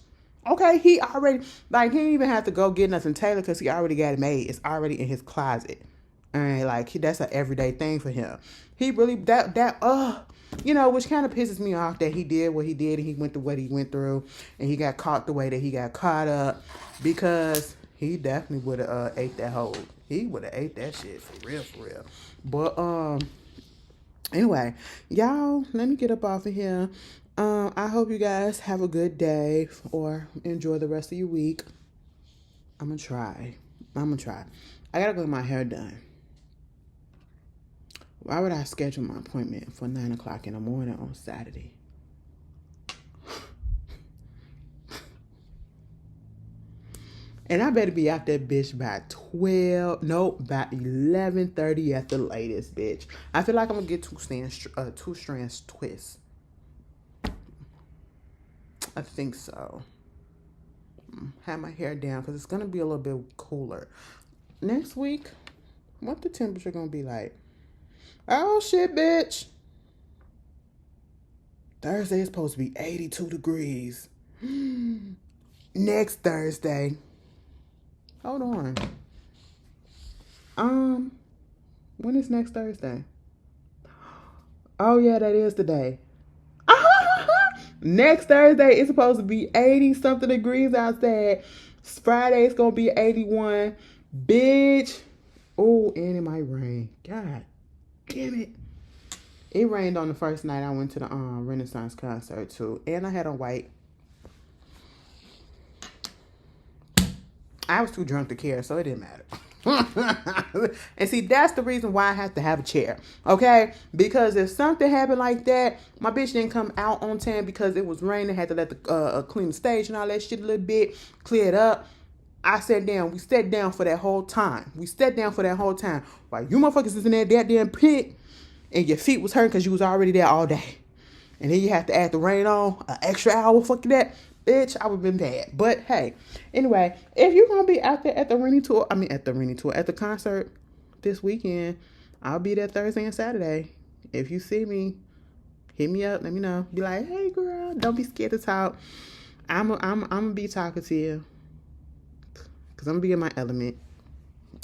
Okay, he already, like, he didn't even have to go get nothing tailored because he already got it made. It's already in his closet. And, like, that's an everyday thing for him. He really, you know, which kind of pisses me off that he did what he did and he went through what he went through and he got caught the way that he got caught up because he definitely would have ate that whole, he would have ate that shit for real. But, anyway, y'all, let me get up off of here. I hope you guys have a good day or enjoy the rest of your week. I'm gonna try. I gotta go get my hair done. Why would I schedule my appointment for 9 o'clock in the morning on Saturday? And I better be out that bitch by 11:30 at the latest, bitch. I feel like I'm gonna get two strands twists. I think so. Have my hair down because it's going to be a little bit cooler. Next week, what the temperature going to be like? Oh, shit, bitch. Thursday is supposed to be 82 degrees. Next Thursday. Hold on. When is next Thursday? Oh, yeah, that is the day. Next Thursday, it's supposed to be 80-something degrees outside. Friday, it's going to be 81. Bitch. Oh, and it might rain. God damn it. It rained on the first night I went to the Renaissance concert, too. And I had on white. I was too drunk to care, so it didn't matter. And see, that's the reason why I have to have a chair, okay? Because if something happened like that, my bitch didn't come out on time because it was raining. Had to let the clean the stage and all that shit a little bit, clear it up. I sat down. We sat down for that whole time. While you motherfuckers is in that goddamn pit and your feet was hurting because you was already there all day. and then you have to add the rain on an extra hour, fuck that. Bitch, I would have been bad. But hey, anyway, if you're gonna be out there at the at the concert this weekend, I'll be there Thursday and Saturday. If you see me, hit me up, let me know. Be like, hey girl, don't be scared to talk. I'm gonna be talkative. Cause I'm gonna be in my element.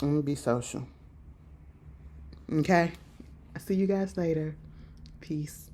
I'm gonna be social. Okay? I'll see you guys later. Peace.